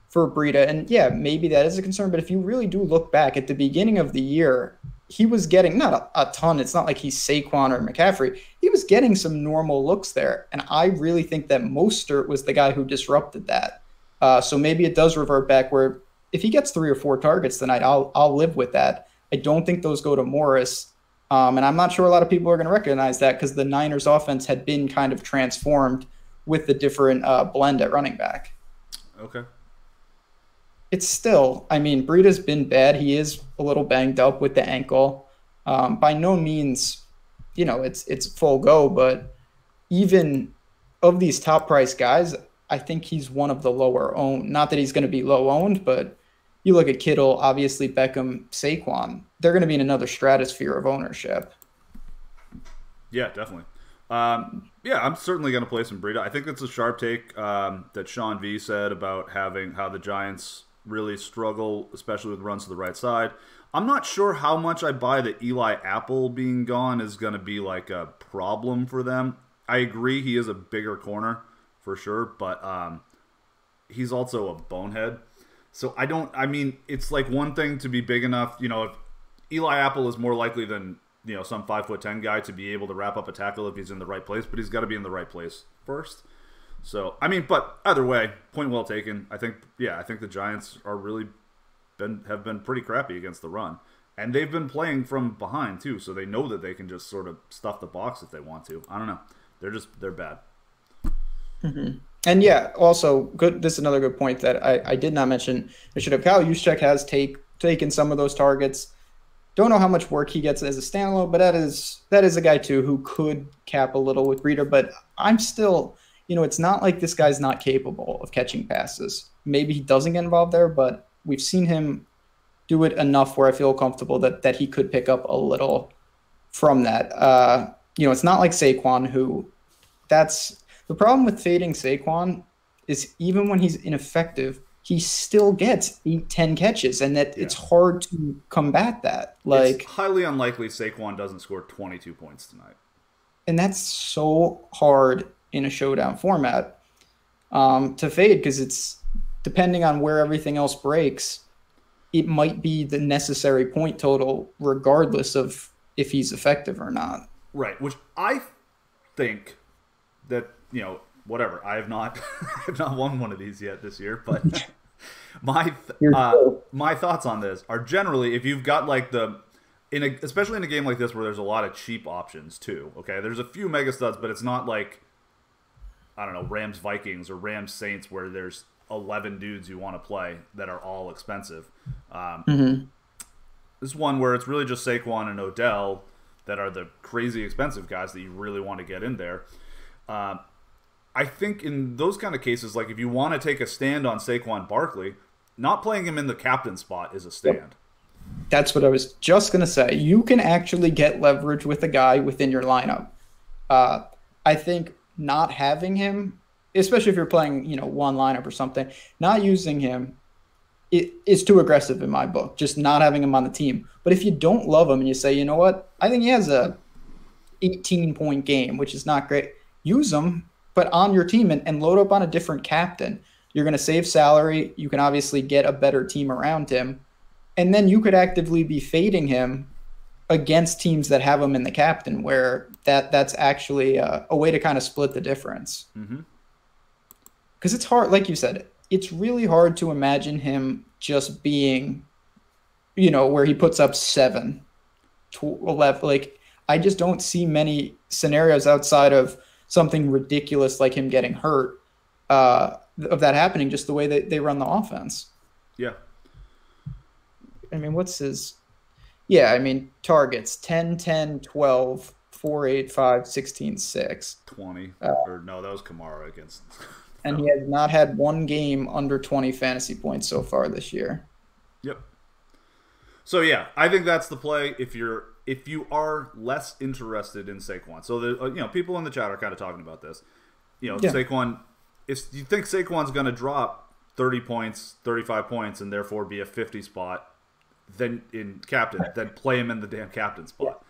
for Breida. And yeah, maybe that is a concern. But if you really do look back at the beginning of the year, he was getting not a ton. It's not like he's Saquon or McCaffrey. He was getting some normal looks there. And I really think that Mostert was the guy who disrupted that. So maybe it does revert back where if he gets 3 or 4 targets tonight, I'll live with that. I don't think those go to Morris. And I'm not sure a lot of people are going to recognize that because the Niners offense had been kind of transformed with the different blend at running back. Okay. It's still, I mean, Breida's been bad. He is a little banged up with the ankle. By no means, it's full go, but even of these top price guys, I think he's one of the lower owned. Not that he's going to be low owned, but you look at Kittle, obviously Beckham, Saquon, they're going to be in another stratosphere of ownership. Yeah, definitely. Yeah, I'm certainly going to play some Breida. I think that's a sharp take that Sean V said about having how the Giants really struggle, especially with runs to the right side. I'm not sure how much I buy that Eli Apple being gone is going to be like a problem for them. I agree he is a bigger corner for sure, but he's also a bonehead. So I mean, it's like one thing to be big enough, if Eli Apple is more likely than, some 5'10" guy to be able to wrap up a tackle if he's in the right place, but he's got to be in the right place first. So, I mean, but either way, point well taken. I think the Giants are really have been pretty crappy against the run. And they've been playing from behind too, so they know that they can just sort of stuff the box if they want to. I don't know. They're bad. Mm-hmm. And yeah, also good. This is another good point that I did not mention. I should have. Kyle Juszczyk has taken some of those targets. Don't know how much work he gets as a standalone, but that is a guy too who could cap a little with Breida. But I'm still, it's not like this guy's not capable of catching passes. Maybe he doesn't get involved there, but we've seen him do it enough where I feel comfortable that he could pick up a little from that. It's not like Saquon who that's the problem with fading Saquon is even when he's ineffective, he still gets 8-10 catches, and that it's hard to combat that. It's highly unlikely Saquon doesn't score 22 points tonight. And that's so hard in a showdown format to fade because it's depending on where everything else breaks, it might be the necessary point total regardless of if he's effective or not. Right, which I think that, whatever. I have not won one of these yet this year, but my thoughts on this are generally if you've got like especially in a game like this where there's a lot of cheap options too. Okay, there's a few mega studs, but it's not like I don't know Rams Vikings or Rams Saints where there's 11 dudes you want to play that are all expensive. This one where it's really just Saquon and Odell that are the crazy expensive guys that you really want to get in there. I think in those kind of cases, like if you want to take a stand on Saquon Barkley, not playing him in the captain spot is a stand. That's what I was just going to say. You can actually get leverage with a guy within your lineup. I think not having him, especially if you're playing, one lineup or something, not using him is too aggressive in my book, just not having him on the team. But if you don't love him and you say, you know what, I think he has a 18-point game, which is not great, use him, but on your team and load up on a different captain. You're going to save salary. You can obviously get a better team around him. And then you could actively be fading him against teams that have him in the captain, where that's actually a way to kind of split the difference. Because it's hard, like you said, it's really hard to imagine him just being, where he puts up 7 to 11. Like, I just don't see many scenarios outside of something ridiculous like him getting hurt of that happening, just the way that they run the offense. Yeah. I mean, what's his... Yeah, I mean, targets, 10, 10, 12, 4, 8, 5, 16, 6. 20. Or no, that was Kamara against... And he has not had one game under 20 fantasy points so far this year. Yep. So, yeah, I think that's the play if you are less interested in Saquon. So, people in the chat are kind of talking about this. Saquon, if you think Saquon's going to drop 30 points, 35 points, and therefore be a 50 spot, then in captain, then play him in the damn captain spot.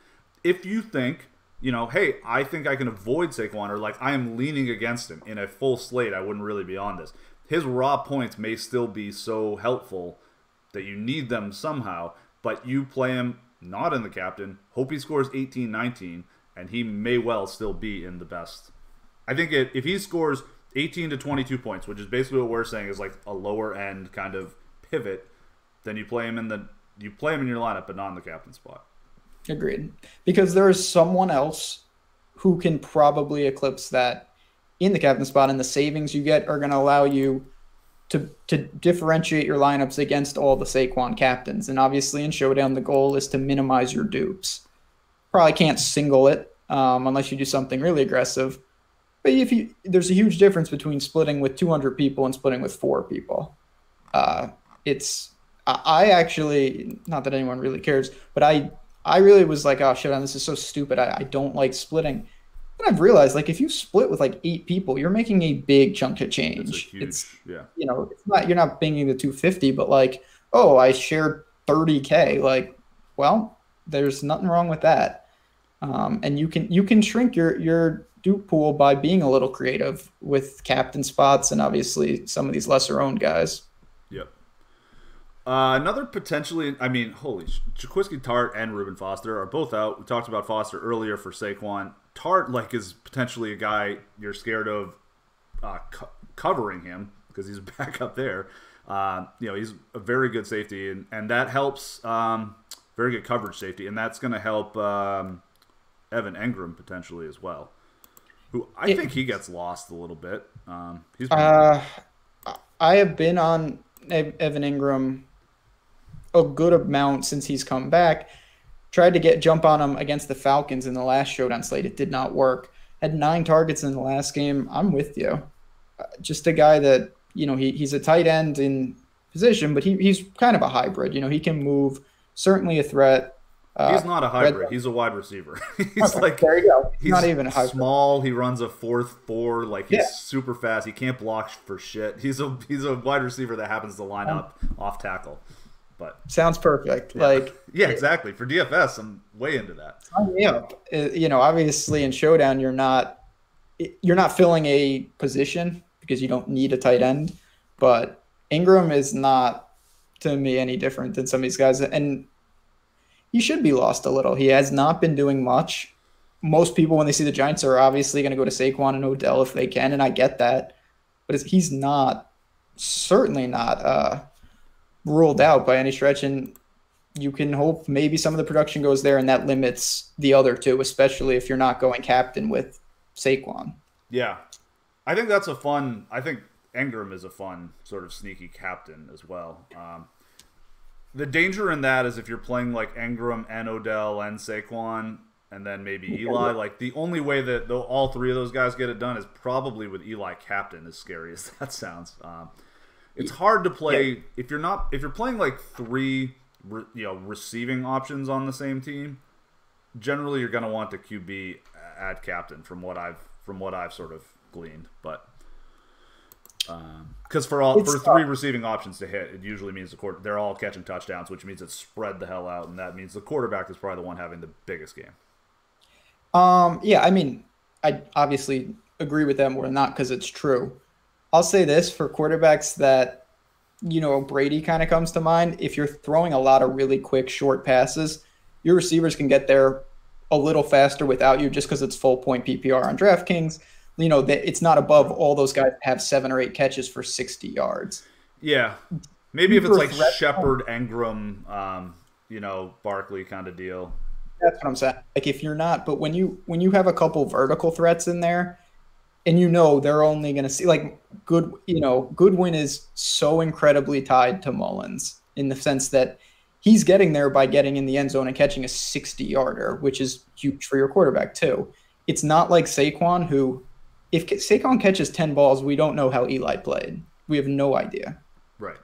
If you think hey, I think I can avoid Saquon, or like I am leaning against him in a full slate. I wouldn't really be on this. His raw points may still be so helpful that you need them somehow, but you play him not in the captain, hope he scores 18, 19, and he may well still be in the best. I think if he scores 18 to 22 points, which is basically what we're saying is like a lower end kind of pivot, then you play him in your lineup, but not in the captain spot. Agreed. Because there is someone else who can probably eclipse that in the captain spot, and the savings you get are going to allow you to differentiate your lineups against all the Saquon captains. And obviously in Showdown, the goal is to minimize your dupes. Probably can't single it unless you do something really aggressive. But there's a huge difference between splitting with 200 people and splitting with 4 people. I actually, not that anyone really cares, but I really was like, oh, Showdown, this is so stupid. I don't like splitting. And I've realized, like, if you split with like 8 people, you're making a big chunk of change. Yeah. It's not, you're not binging the 250, but like, oh, I shared 30K. Like, well, there's nothing wrong with that. And you can shrink your dupe pool by being a little creative with captain spots and obviously some of these lesser owned guys. Yep. Another potentially, Jaquiski Tart and Reuben Foster are both out. We talked about Foster earlier for Saquon. Tart, like, is potentially a guy you're scared of covering him because he's back up there. He's a very good safety, and that helps. Very good coverage safety, and that's going to help Evan Engram potentially as well, who I think he gets lost a little bit. I have been on Evan Engram a good amount since he's come back. Tried to jump on him against the Falcons in the last Showdown slate. It did not work. Had 9 targets in the last game. I'm with you. Just a guy that, he's a tight end in position, but he's kind of a hybrid. He can move. Certainly a threat. He's not a hybrid. He's a wide receiver. He's like, there you go. He's not even a hybrid. Small. He runs a 4.4. Like, he's super fast. He can't block for shit. He's a wide receiver that happens to line up off tackle. But sounds perfect. Yeah. Like, yeah, exactly. For DFS, I'm way into that. Sign me up. Obviously in Showdown, you're not filling a position because you don't need a tight end. But Ingram is not, to me, any different than some of these guys, and he should be lost a little. He has not been doing much. Most people, when they see the Giants, are obviously going to go to Saquon and Odell if they can, and I get that. But he's certainly not ruled out by any stretch, and you can hope maybe some of the production goes there, and that limits the other two, especially if you're not going captain with Saquon. Yeah. I think Engram is a fun sort of sneaky captain as well. The danger in that is if you're playing like Engram and Odell and Saquon and then maybe Eli, like the only way that all 3 of those guys get it done is probably with Eli captain, as scary as that sounds. It's hard to play if you're playing like 3 receiving options on the same team. Generally, you're going to want the QB at captain from what I've sort of gleaned, but because for 3 receiving options to hit, it usually means they're all catching touchdowns, which means it's spread the hell out, and that means the quarterback is probably the one having the biggest game. I obviously agree with that more than not because it's true. I'll say this for quarterbacks that, Brady kind of comes to mind. If you're throwing a lot of really quick, short passes, your receivers can get there a little faster without you just because it's full point PPR on DraftKings. It's not above all those guys have 7 or 8 catches for 60 yards. Yeah. Maybe if it's like Shepard, Engram, Barkley kind of deal. That's what I'm saying. Like if you're not, but when you have a couple vertical threats in there, and they're only going to see like Goodwin is so incredibly tied to Mullins in the sense that he's getting there by getting in the end zone and catching a 60-yarder, which is huge for your quarterback too. It's not like Saquon, who if Saquon catches 10 balls, we don't know how Eli played. We have no idea. Right.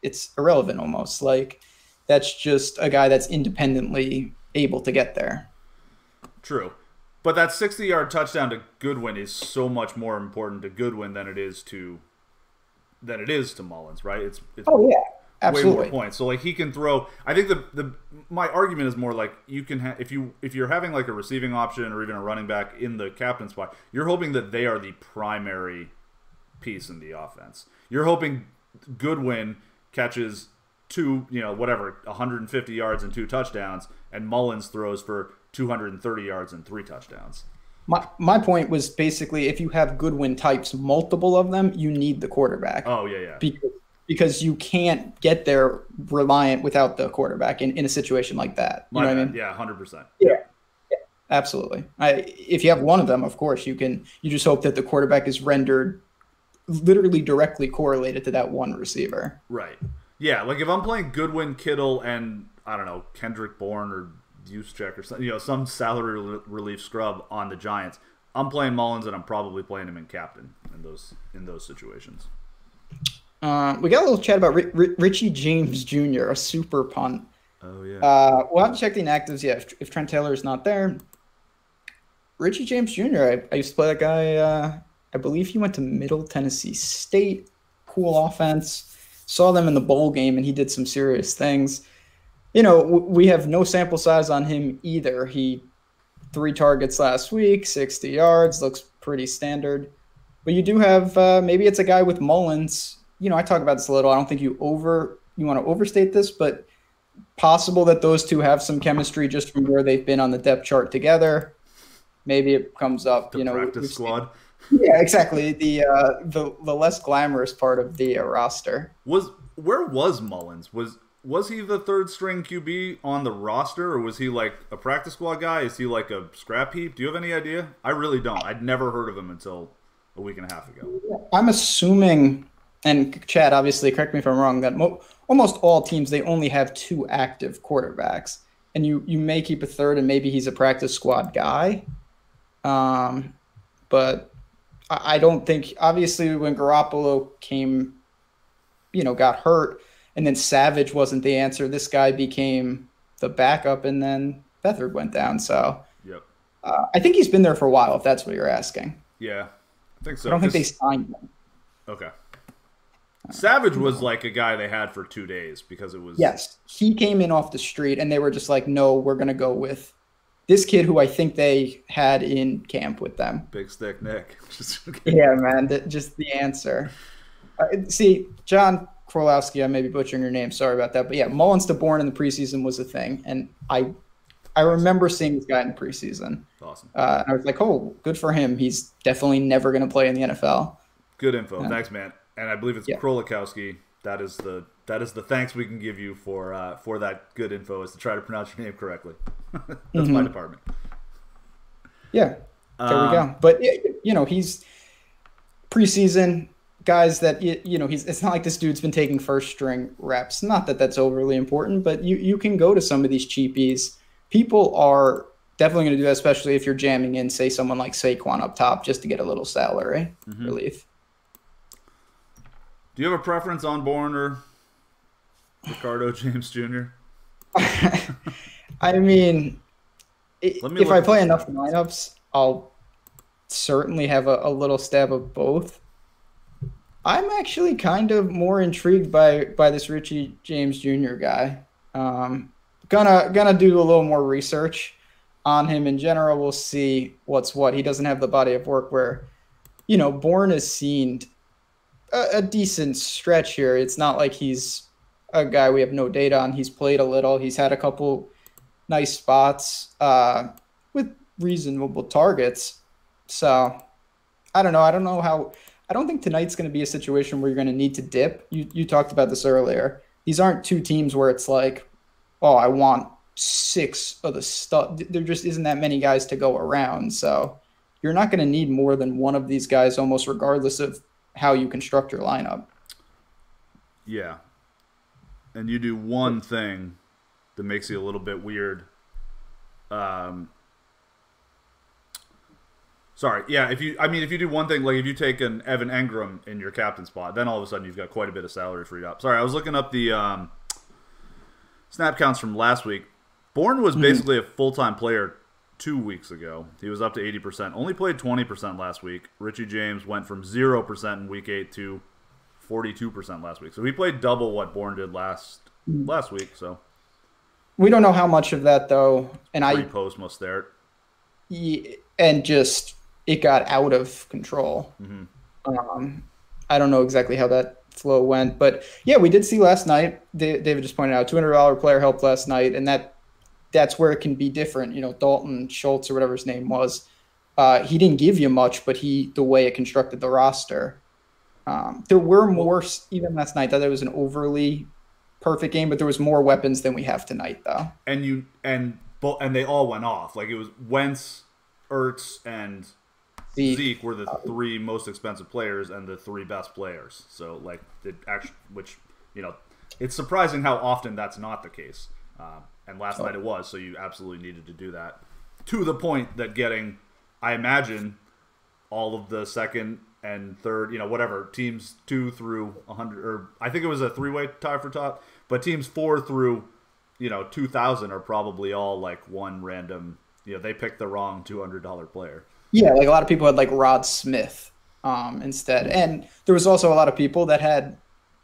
It's irrelevant almost. Like that's just a guy that's independently able to get there. True. But that 60-yard touchdown to Goodwin is so much more important to Goodwin than it is to Mullins, right? It's oh yeah. way more Absolutely. points. So like he can throw. I think my argument is more like you can if you're having like a receiving option or even a running back in the captain spot, you're hoping that they are the primary piece in the offense. You're hoping Goodwin catches 150 yards and 2 touchdowns, and Mullins throws for 230 yards and 3 touchdowns. My point was basically if you have Goodwin types, multiple of them, you need the quarterback. Oh, yeah. Because you can't get there reliant without the quarterback in a situation like that. You know what I mean? Yeah, 100%. Yeah, absolutely. If you have one of them, of course, you just hope that the quarterback is rendered literally directly correlated to that one receiver. Right. Yeah, like if I'm playing Goodwin, Kittle, and, I don't know, Kendrick Bourne or Juszczyk or something, some salary relief scrub on the Giants, I'm playing Mullins and I'm probably playing him in captain in those situations. We got a little chat about Richie James Jr., a super punt. Oh, yeah. We'll have to check the inactives. Yeah, if Trent Taylor is not there. Richie James Jr., I used to play that guy. I believe he went to Middle Tennessee State. Cool offense. Saw them in the bowl game, and he did some serious things. We have no sample size on him either. He 3 targets last week, 60 yards, looks pretty standard. But you do have maybe it's a guy with Mullins. I talk about this a little. I don't think you want to overstate this, but possible that those two have some chemistry just from where they've been on the depth chart together. Maybe it comes up. The practice squad. Yeah, exactly. The less glamorous part of the roster. Where was Mullins? Was he the 3rd string QB on the roster, or was he like a practice squad guy? Is he like a scrap heap? Do you have any idea? I really don't. I'd never heard of him until a week and a half ago. I'm assuming, and Chad, obviously, correct me if I'm wrong, that almost all teams, they only have 2 active quarterbacks. And you may keep a 3rd, and maybe he's a practice squad guy. But I don't think, obviously, when Garoppolo came, got hurt, and then Savage wasn't the answer, this guy became the backup, and then Beathard went down. So yep. I think he's been there for a while, if that's what you're asking. Yeah, I think so. I don't think they signed him. Okay. Savage was like a guy they had for 2 days because it was... Yes, he came in off the street, and they were just like, no, we're going to go with this kid who I think they had in camp with them. Big Stick Nick. Yeah, man, just the answer. See, John Krolowski, I may be butchering your name, sorry about that. But yeah, Mullins to Bourne in the preseason was a thing, and I remember seeing this guy in the preseason. Awesome. And I was like, oh, good for him. He's definitely never going to play in the NFL. Good info. Thanks, man. And I believe it's Krolowski. That is the thanks we can give you for that good info, is to try to pronounce your name correctly. That's my department. Yeah, there we go. But he's preseason guys that it's not like this dude's been taking 1st string reps. Not that that's overly important, but you can go to some of these cheapies. People are definitely going to do that, especially if you're jamming in, say, someone like Saquon up top just to get a little salary relief. Do you have a preference on Bourne or Ricardo James Jr.? I mean, if I play enough lineups, I'll certainly have a little stab of both. I'm actually kind of more intrigued by this Richie James Jr. guy. Gonna do a little more research on him in general. We'll see what's what. He doesn't have the body of work where, Bourne has seen a decent stretch here. It's not like he's a guy we have no data on. He's played a little. He's had a couple nice spots with reasonable targets. So I don't know. I don't think tonight's going to be a situation where you're going to need to dip. You talked about this earlier. These aren't 2 teams where it's like, oh, I want 6 of the stuff. There just isn't that many guys to go around. So you're not going to need more than one of these guys, almost regardless of how you construct your lineup. Yeah. And you do one thing that makes you a little bit weird. Sorry. Yeah, if you do one thing, like if you take an Evan Engram in your captain spot, then all of a sudden you've got quite a bit of salary freed up. Sorry, I was looking up the snap counts from last week. Bourne was basically a full-time player 2 weeks ago. He was up to 80%. Only played 20% last week. Richie James went from 0% in week 8 to 42% last week. So he played double what Bourne did last week. So we don't know how much of that though. And post must stare. And just it got out of control. I don't know exactly how that flow went, but yeah, we did see last night. David just pointed out $200 player helped last night, and that's where it can be different. You know, Dalton Schultz or whatever his name was. He didn't give you much, but the way it constructed the roster. There were more even last night. That it was an overly perfect game, but there was more weapons than we have tonight, though. And they all went off. Like it was Wentz, Ertz, and Zeke were the three most expensive players and the three best players. So like it's surprising how often that's not the case. And last night it was. So you absolutely needed to do that to the point that getting, I imagine, all of the second and third, whatever teams 2 through 100, or I think it was a 3-way tie for top, but teams 4 through 2,000 are probably all like one random. They picked the wrong $200 player. Yeah, like a lot of people had like Rod Smith instead, and there was also a lot of people that had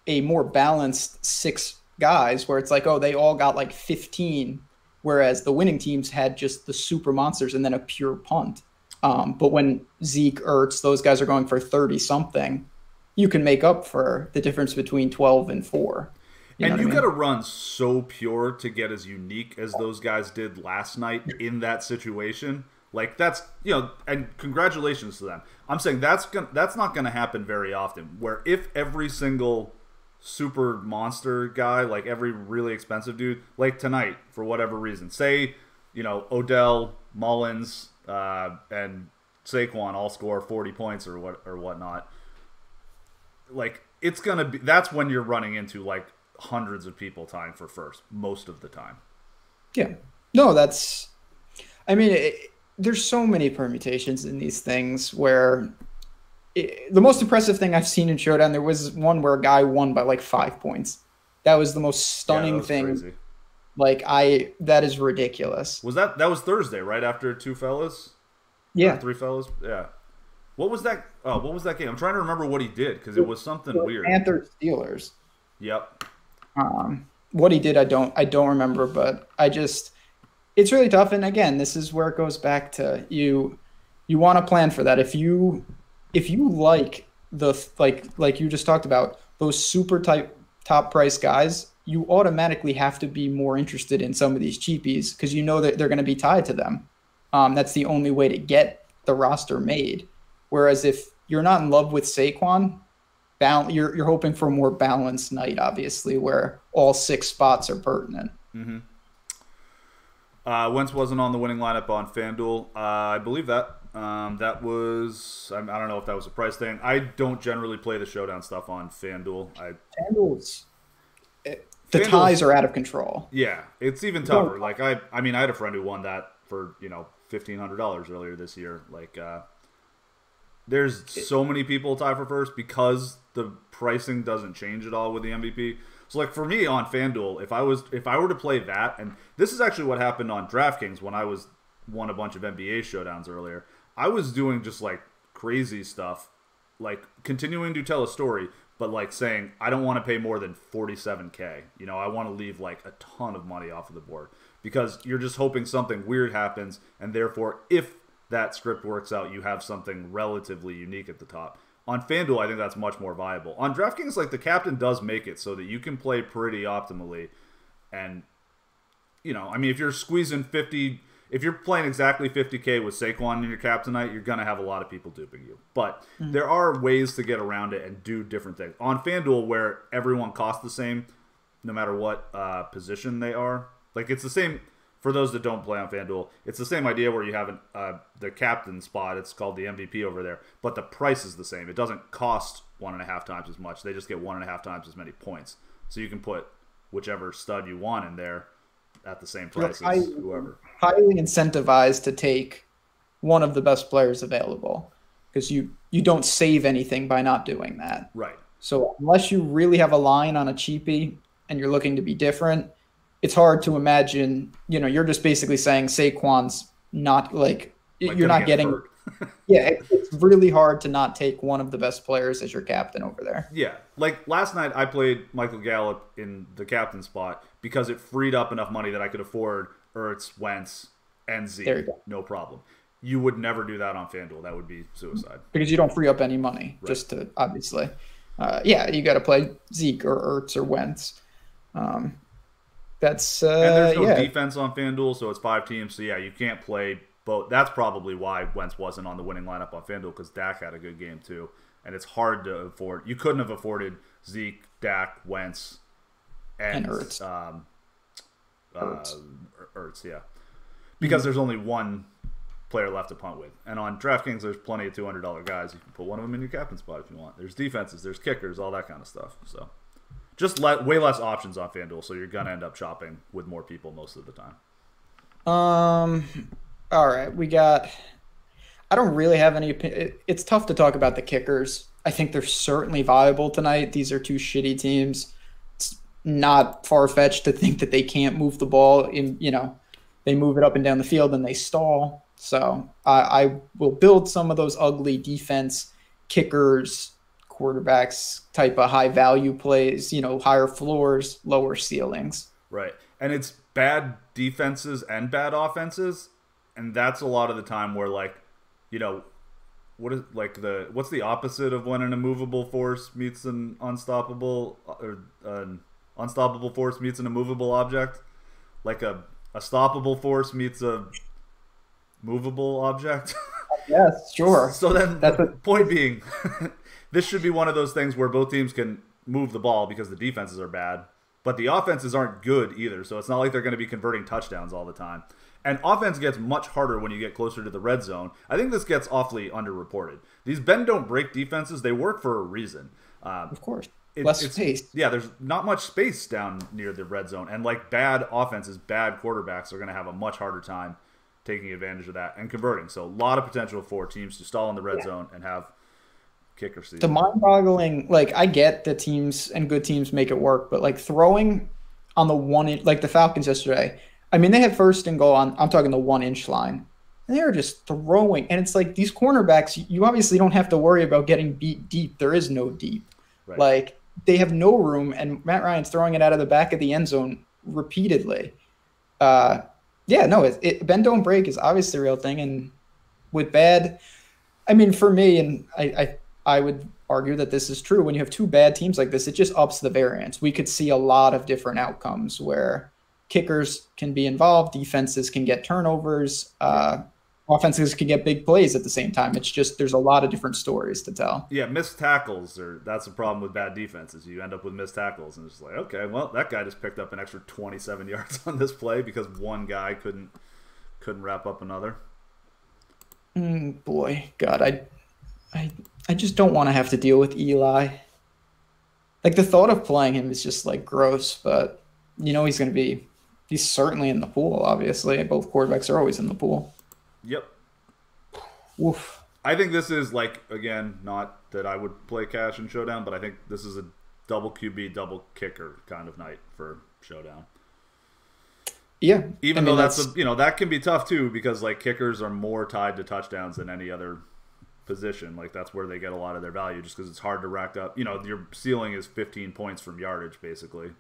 a more balanced 6 guys where it's like, oh, they all got like 15, whereas the winning teams had just the super monsters and then a pure punt. But when Zeke, Ertz, those guys are going for 30-something, you can make up for the difference between 12 and 4. And you got to run so pure to get as unique as those guys did last night in that situation. Like that's, and congratulations to them. I'm saying that's not going to happen very often. Where if every single super monster guy, like every really expensive dude, like tonight for whatever reason, say, Odell, Mullins, and Saquon all score 40 points or whatnot. Like it's gonna be, that's when you're running into like hundreds of people tying for first most of the time. Yeah, no, there's so many permutations in these things where the most impressive thing I've seen in Showdown, there was one where a guy won by like 5 points. That was the most stunning thing. Crazy. Like that is ridiculous. That was Thursday, right after 2 fellas? Yeah. Or 3 fellas? Yeah. What was that? What was that game? I'm trying to remember what he did because it was something weird. Panthers Steelers. Yep. What he did, I don't remember, but it's really tough. And again, this is where it goes back to you want to plan for that. If you like like you just talked about those super top price guys, you automatically have to be more interested in some of these cheapies because that they're going to be tied to them. That's the only way to get the roster made. Whereas if you're not in love with Saquon, you're hoping for a more balanced night, obviously, where all 6 spots are pertinent. Mm-hmm. Wentz wasn't on the winning lineup on FanDuel. I believe that. That was, I don't know if that was a price thing. I don't generally play the Showdown stuff on FanDuel. The ties are out of control. Yeah, it's even tougher. Like I had a friend who won that for $1,500 earlier this year. Like there's so many people tie for first because the pricing doesn't change at all with the MVP. So like for me on FanDuel, if I were to play that, and this is actually what happened on DraftKings when I won a bunch of NBA showdowns earlier. I was doing just like crazy stuff, like continuing to tell a story, but like saying I don't want to pay more than $47K. I want to leave like a ton of money off of the board because you're just hoping something weird happens, and therefore if that script works out, you have something relatively unique at the top. On FanDuel, I think that's much more viable. On DraftKings, like the captain does make it so that you can play pretty optimally. And, if you're squeezing 50, if you're playing exactly 50K with Saquon in your cap tonight, you're going to have a lot of people duping you. But there are ways to get around it and do different things. On FanDuel, where everyone costs the same, no matter what position they are, like it's the same. For those that don't play on FanDuel, it's the same idea where you have the captain spot. It's called the MVP over there, but the price is the same. It doesn't cost 1.5 times as much. They just get 1.5 times as many points. So you can put whichever stud you want in there at the same price as whoever. Highly incentivized to take one of the best players available because you don't save anything by not doing that. Right. So unless you really have a line on a cheapie and you're looking to be different, it's hard to imagine, you're just basically saying Saquon's not you're not getting Yeah, it's really hard to not take one of the best players as your captain over there. Yeah, like last night I played Michael Gallup in the captain spot because it freed up enough money that I could afford Ertz, Wentz, and There Zeke, you go. no problem. You would never do that on FanDuel. That would be suicide. Because you don't free up any money, Right. just to obviously. Yeah, you got to play Zeke or Ertz or Wentz. Um, that's And there's no yeah, defense on FanDuel, so it's 5 teams. So yeah, you can't play both. That's probably why Wentz wasn't on the winning lineup on FanDuel because Dak had a good game too. And it's hard to afford. You couldn't have afforded Zeke, Dak, Wentz, and and Ertz. Uh, Ertz. Ertz, yeah, because there's only one player left to punt with. And on DraftKings, there's plenty of $200 guys. You can put one of them in your captain spot if you want. There's defenses, there's kickers, all that kind of stuff. So just way less options on FanDuel, so you're gonna end up shopping with more people most of the time. All right, we got. I don't really have any. It's tough to talk about the kickers. I think they're certainly viable tonight. These are two shitty teams. It's not far fetched to think that they can't move the ball. They move it up and down the field and they stall. So I will build some of those ugly defense kickers, quarterbacks type of high value plays. Higher floors, lower ceilings. Right. And it's bad defenses and bad offenses, and that's a lot of the time where what's the opposite of when an immovable force meets an unstoppable or an unstoppable force meets an immovable object? Like a stoppable force meets a movable object? Yes, sure. So then That's the point being, this should be one of those things where both teams can move the ball because the defenses are bad, but the offenses aren't good either. So it's not like they're going to be converting touchdowns all the time. And offense gets much harder when you get closer to the red zone. I think this gets awfully underreported. These bend don't break defenses, they work for a reason. Of course. Less space. Yeah, there's not much space down near the red zone. And like bad offenses, bad quarterbacks are going to have a much harder time taking advantage of that and converting. So a lot of potential for teams to stall in the red zone and have kicker season. The mind-boggling, I get that teams and good teams make it work, but throwing on the like the Falcons yesterday, I mean, they had first and goal on, I'm talking the 1-inch line, and they were just throwing. And it's like these cornerbacks, you obviously don't have to worry about getting beat deep. There is no deep. Right. They have no room, and Matt Ryan's throwing it out of the back of the end zone repeatedly. Bend don't break is obviously a real thing. And with bad, I mean, for me, and I would argue that this is true, when you have two bad teams like this, it just ups the variance. We could see a lot of different outcomes where kickers can be involved, defenses can get turnovers, offenses can get big plays at the same time. It's just there's a lot of different stories to tell. Yeah, missed tackles, that's a problem with bad defenses. You end up with missed tackles, and it's like, okay, well, that guy just picked up an extra 27 yards on this play because one guy couldn't wrap up another. Boy, God, I just don't want to have to deal with Eli. The thought of playing him is just gross, but he's certainly in the pool, obviously. Both quarterbacks are always in the pool. Yep. Woof. I think this is again, not that I would play cash in Showdown, but I think this is a double QB, double kicker kind of night for Showdown. Yeah. Even though that's that can be tough too, because kickers are more tied to touchdowns than any other position. That's where they get a lot of their value, just because it's hard to rack up. Your ceiling is 15 points from yardage, basically.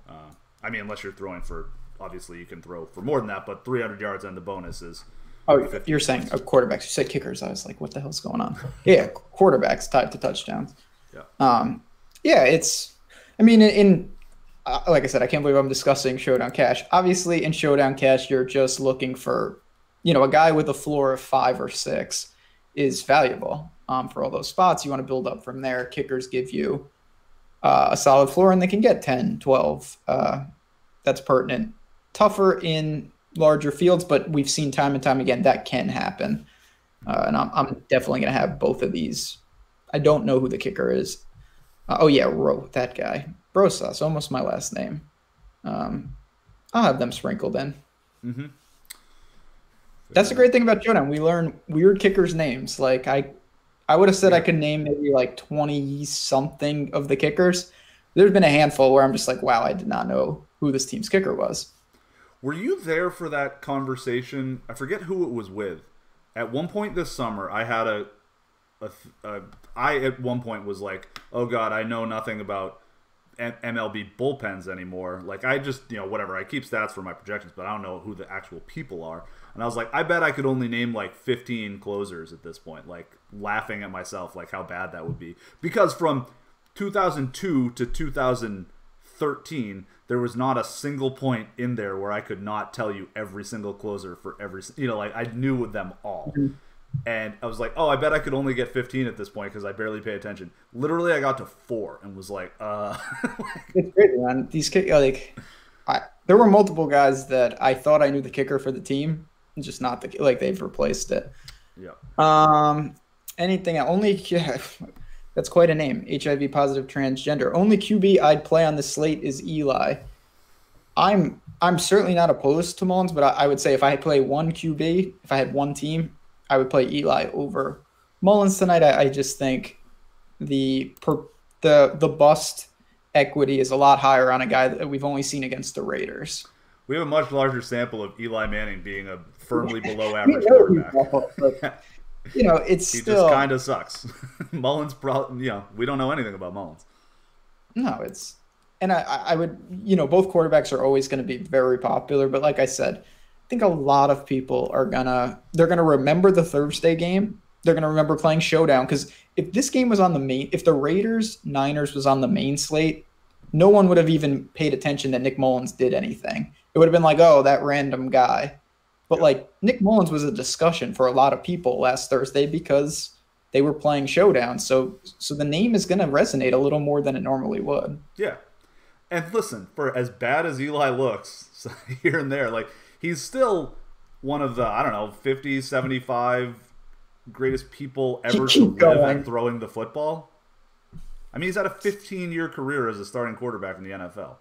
I mean, unless you're throwing for, obviously you can throw for more than that, but 300 yards and the bonus is. Oh, you're saying quarterbacks. You said kickers. I was like, what the hell's going on? Yeah, quarterbacks tied to touchdowns. Yeah. It's. I mean, like I said, I can't believe I'm discussing Showdown Cash. Obviously, in Showdown Cash, you're just looking for, a guy with a floor of 5 or 6 is valuable for all those spots. You want to build up from there. Kickers give you a solid floor, and they can get 10, 12. That's pertinent. Tougher in larger fields, but we've seen time and time again that can happen. And I'm definitely going to have both of these. I don't know who the kicker is. That guy. Brosas, almost my last name. I'll have them sprinkled in. Mm-hmm. That's the great thing about Showdown. We learn weird kickers' names. I would have said I could name maybe 20-something of the kickers. There's been a handful where I'm just like, wow, I did not know who this team's kicker was. Were you there for that conversation? I forget who it was with, at one point this summer, I had I at one point was like, oh God, I know nothing about MLB bullpens anymore. Like I just, whatever. I keep stats for my projections, but I don't know who the actual people are. And I was like, I bet I could only name like 15 closers at this point, like laughing at myself, like how bad that would be. Because from 2002 to 2013, there was not a single point in there where I could not tell you every single closer for every, like I knew them all. Mm-hmm. And I was like, oh, I bet I could only get 15 at this point because I barely pay attention. Literally, I got to 4 and was like, It's great, man. These there were multiple guys that I thought I knew the kicker for the team, just not they've replaced it. Yeah. Anything only? Yeah, that's quite a name. HIV positive transgender. Only QB I'd play on the slate is Eli. I'm certainly not opposed to Mullins, but I would say if I play one QB, if I had one team, I would play Eli over Mullins tonight. I just think the bust equity is a lot higher on a guy that we've only seen against the Raiders. We have a much larger sample of Eli Manning being a firmly below average quarterback. It's he still just kind of sucks. Mullins, we don't know anything about Mullins. No, and I would, both quarterbacks are always going to be very popular, but like I said, I think a lot of people they're gonna remember the Thursday game. They're gonna remember playing Showdown because if this game was on if the Raiders-Niners was on the main slate, no one would have even paid attention that Nick Mullins did anything. It would have been like, oh, that random guy. But Nick Mullins was a discussion for a lot of people last Thursday because they were playing Showdown. So the name is gonna resonate a little more than it normally would. Yeah, and listen, for as bad as Eli looks here and there, he's still one of the, 50, 75 greatest people ever to live at throwing the football. I mean, he's had a 15-year career as a starting quarterback in the NFL.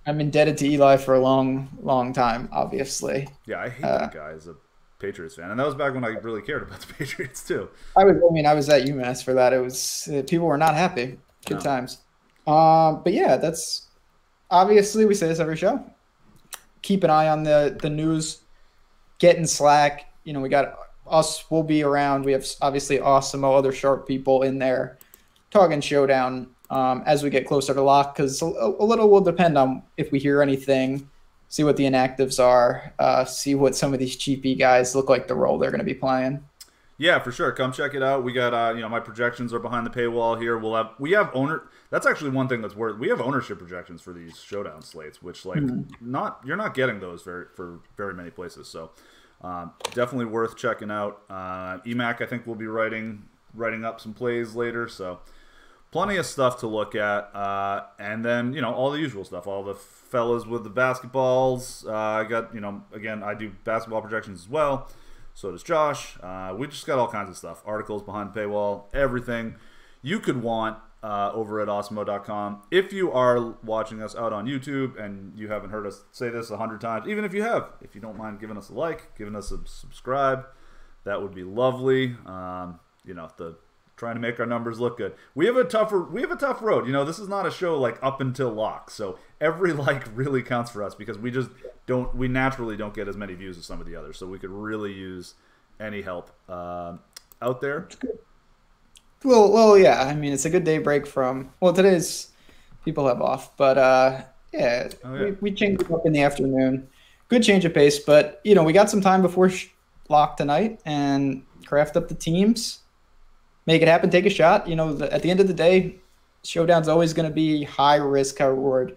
I'm indebted to Eli for a long, long time, obviously. Yeah, I hate that guy as a Patriots fan. And that was back when I really cared about the Patriots, too. I was at UMass for that. It was people were not happy. Good times. But yeah, that's obviously we say this every show. Keep an eye on the news. Get in Slack. We got us. We'll be around. We have obviously Awesemo, other sharp people in there talking Showdown as we get closer to lock because a little will depend on if we hear anything, see what the inactives are, see what some of these cheapy guys look like the role they're going to be playing. Yeah, for sure. Come check it out. We got my projections are behind the paywall here. We have owner. That's actually one thing that's worth. We have ownership projections for these Showdown slates, which you're not getting those for very many places. So definitely worth checking out. EMAC I think will be writing up some plays later. So plenty of stuff to look at. And then all the usual stuff. All the fellas with the basketballs. I got again I do basketball projections as well. So does Josh. We just got all kinds of stuff. Articles behind the paywall. Everything you could want over at awesemo.com. If you are watching us out on YouTube and you haven't heard us say this 100 times, even if you have, if you don't mind giving us a like, giving us a subscribe, that would be lovely. Trying to make our numbers look good. We have a tough road. This is not a show up until lock. So every really counts for us because we naturally don't get as many views as some of the others. So we could really use any help out there. Well, yeah. I mean, it's a good day break from. Well, today's people have off, but yeah. We changed it up in the afternoon. Good change of pace, but we got some time before lock tonight and craft up the teams. Make it happen. Take a shot. At the end of the day, Showdown's always going to be high risk, high reward.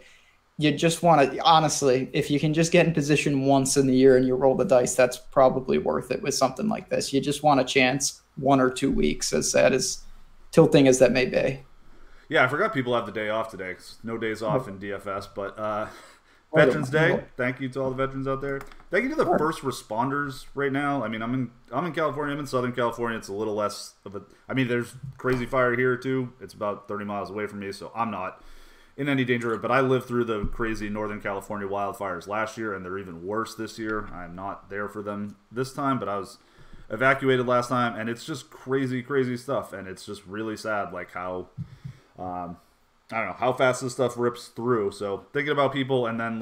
You just want to, honestly, if you can just get in position once in the year and you roll the dice, that's probably worth it with something like this. You just want a chance 1 or 2 weeks, as sad as tilting as that may be. Yeah, I forgot people have the day off today. No days off in DFS, but Veterans Day. Thank you to all the veterans out there. Thank you to the first responders right now. I mean, I'm in California. I'm in Southern California. It's a little less of a. I mean, there's crazy fire here too. It's about 30 miles away from me, so I'm not in any danger. But I lived through the crazy Northern California wildfires last year, and they're even worse this year. I'm not there for them this time, but I was evacuated last time, and it's just crazy, crazy stuff, and it's just really sad, how. I don't know how fast this stuff rips through. So thinking about people, and then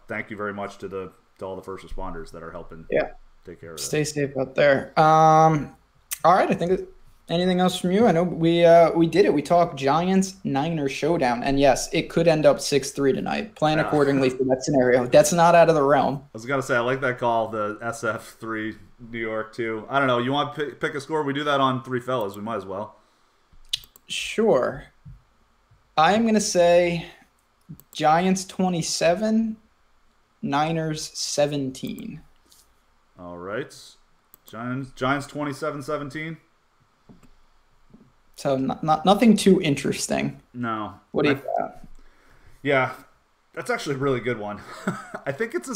thank you very much to all the first responders that are helping take care of that. Stay safe out there. All right, I think anything else from you? I know we did it. We talked Giants-Niners showdown, and yes, it could end up 6-3 tonight. Plan accordingly for that scenario. That's not out of the realm. I was gonna say I like that call, the SF3 New York too. I don't know. You want to pick a score? We do that on Three Fellas. We might as well. Sure. I'm gonna say Giants 27, Niners 17. All right. Giants 27-17. So nothing too interesting. No. What do you got? Yeah, that's actually a really good one. I think it's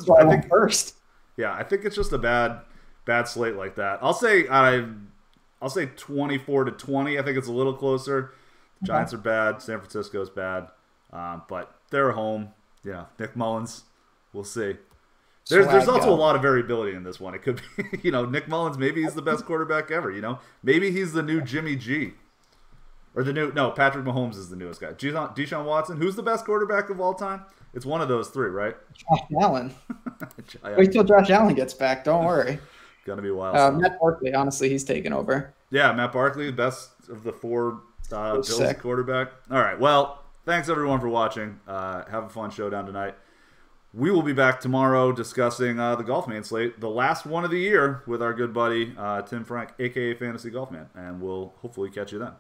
first. Yeah, I think it's just a bad slate like that. I'll say 24-20. I think it's a little closer. The Giants are bad. San Francisco's bad. But they're home. Yeah, Nick Mullins. We'll see. There's also a lot of variability in this one. It could be, Nick Mullins, maybe he's the best quarterback ever, Maybe he's the new Jimmy G. Or Patrick Mahomes is the newest guy. Deshaun Watson, who's the best quarterback of all time? It's one of those three, right? Josh Allen. Wait till Josh Allen gets back. Don't worry. Gonna be wild. Matt Barkley, honestly, he's taken over. Yeah, Matt Barkley, the best of the four Bills quarterback. All right, well, thanks everyone for watching. Have a fun showdown tonight. We will be back tomorrow discussing the Golf Man slate, the last one of the year, with our good buddy Tim Frank, a.k.a. Fantasy Golf Man. And we'll hopefully catch you then.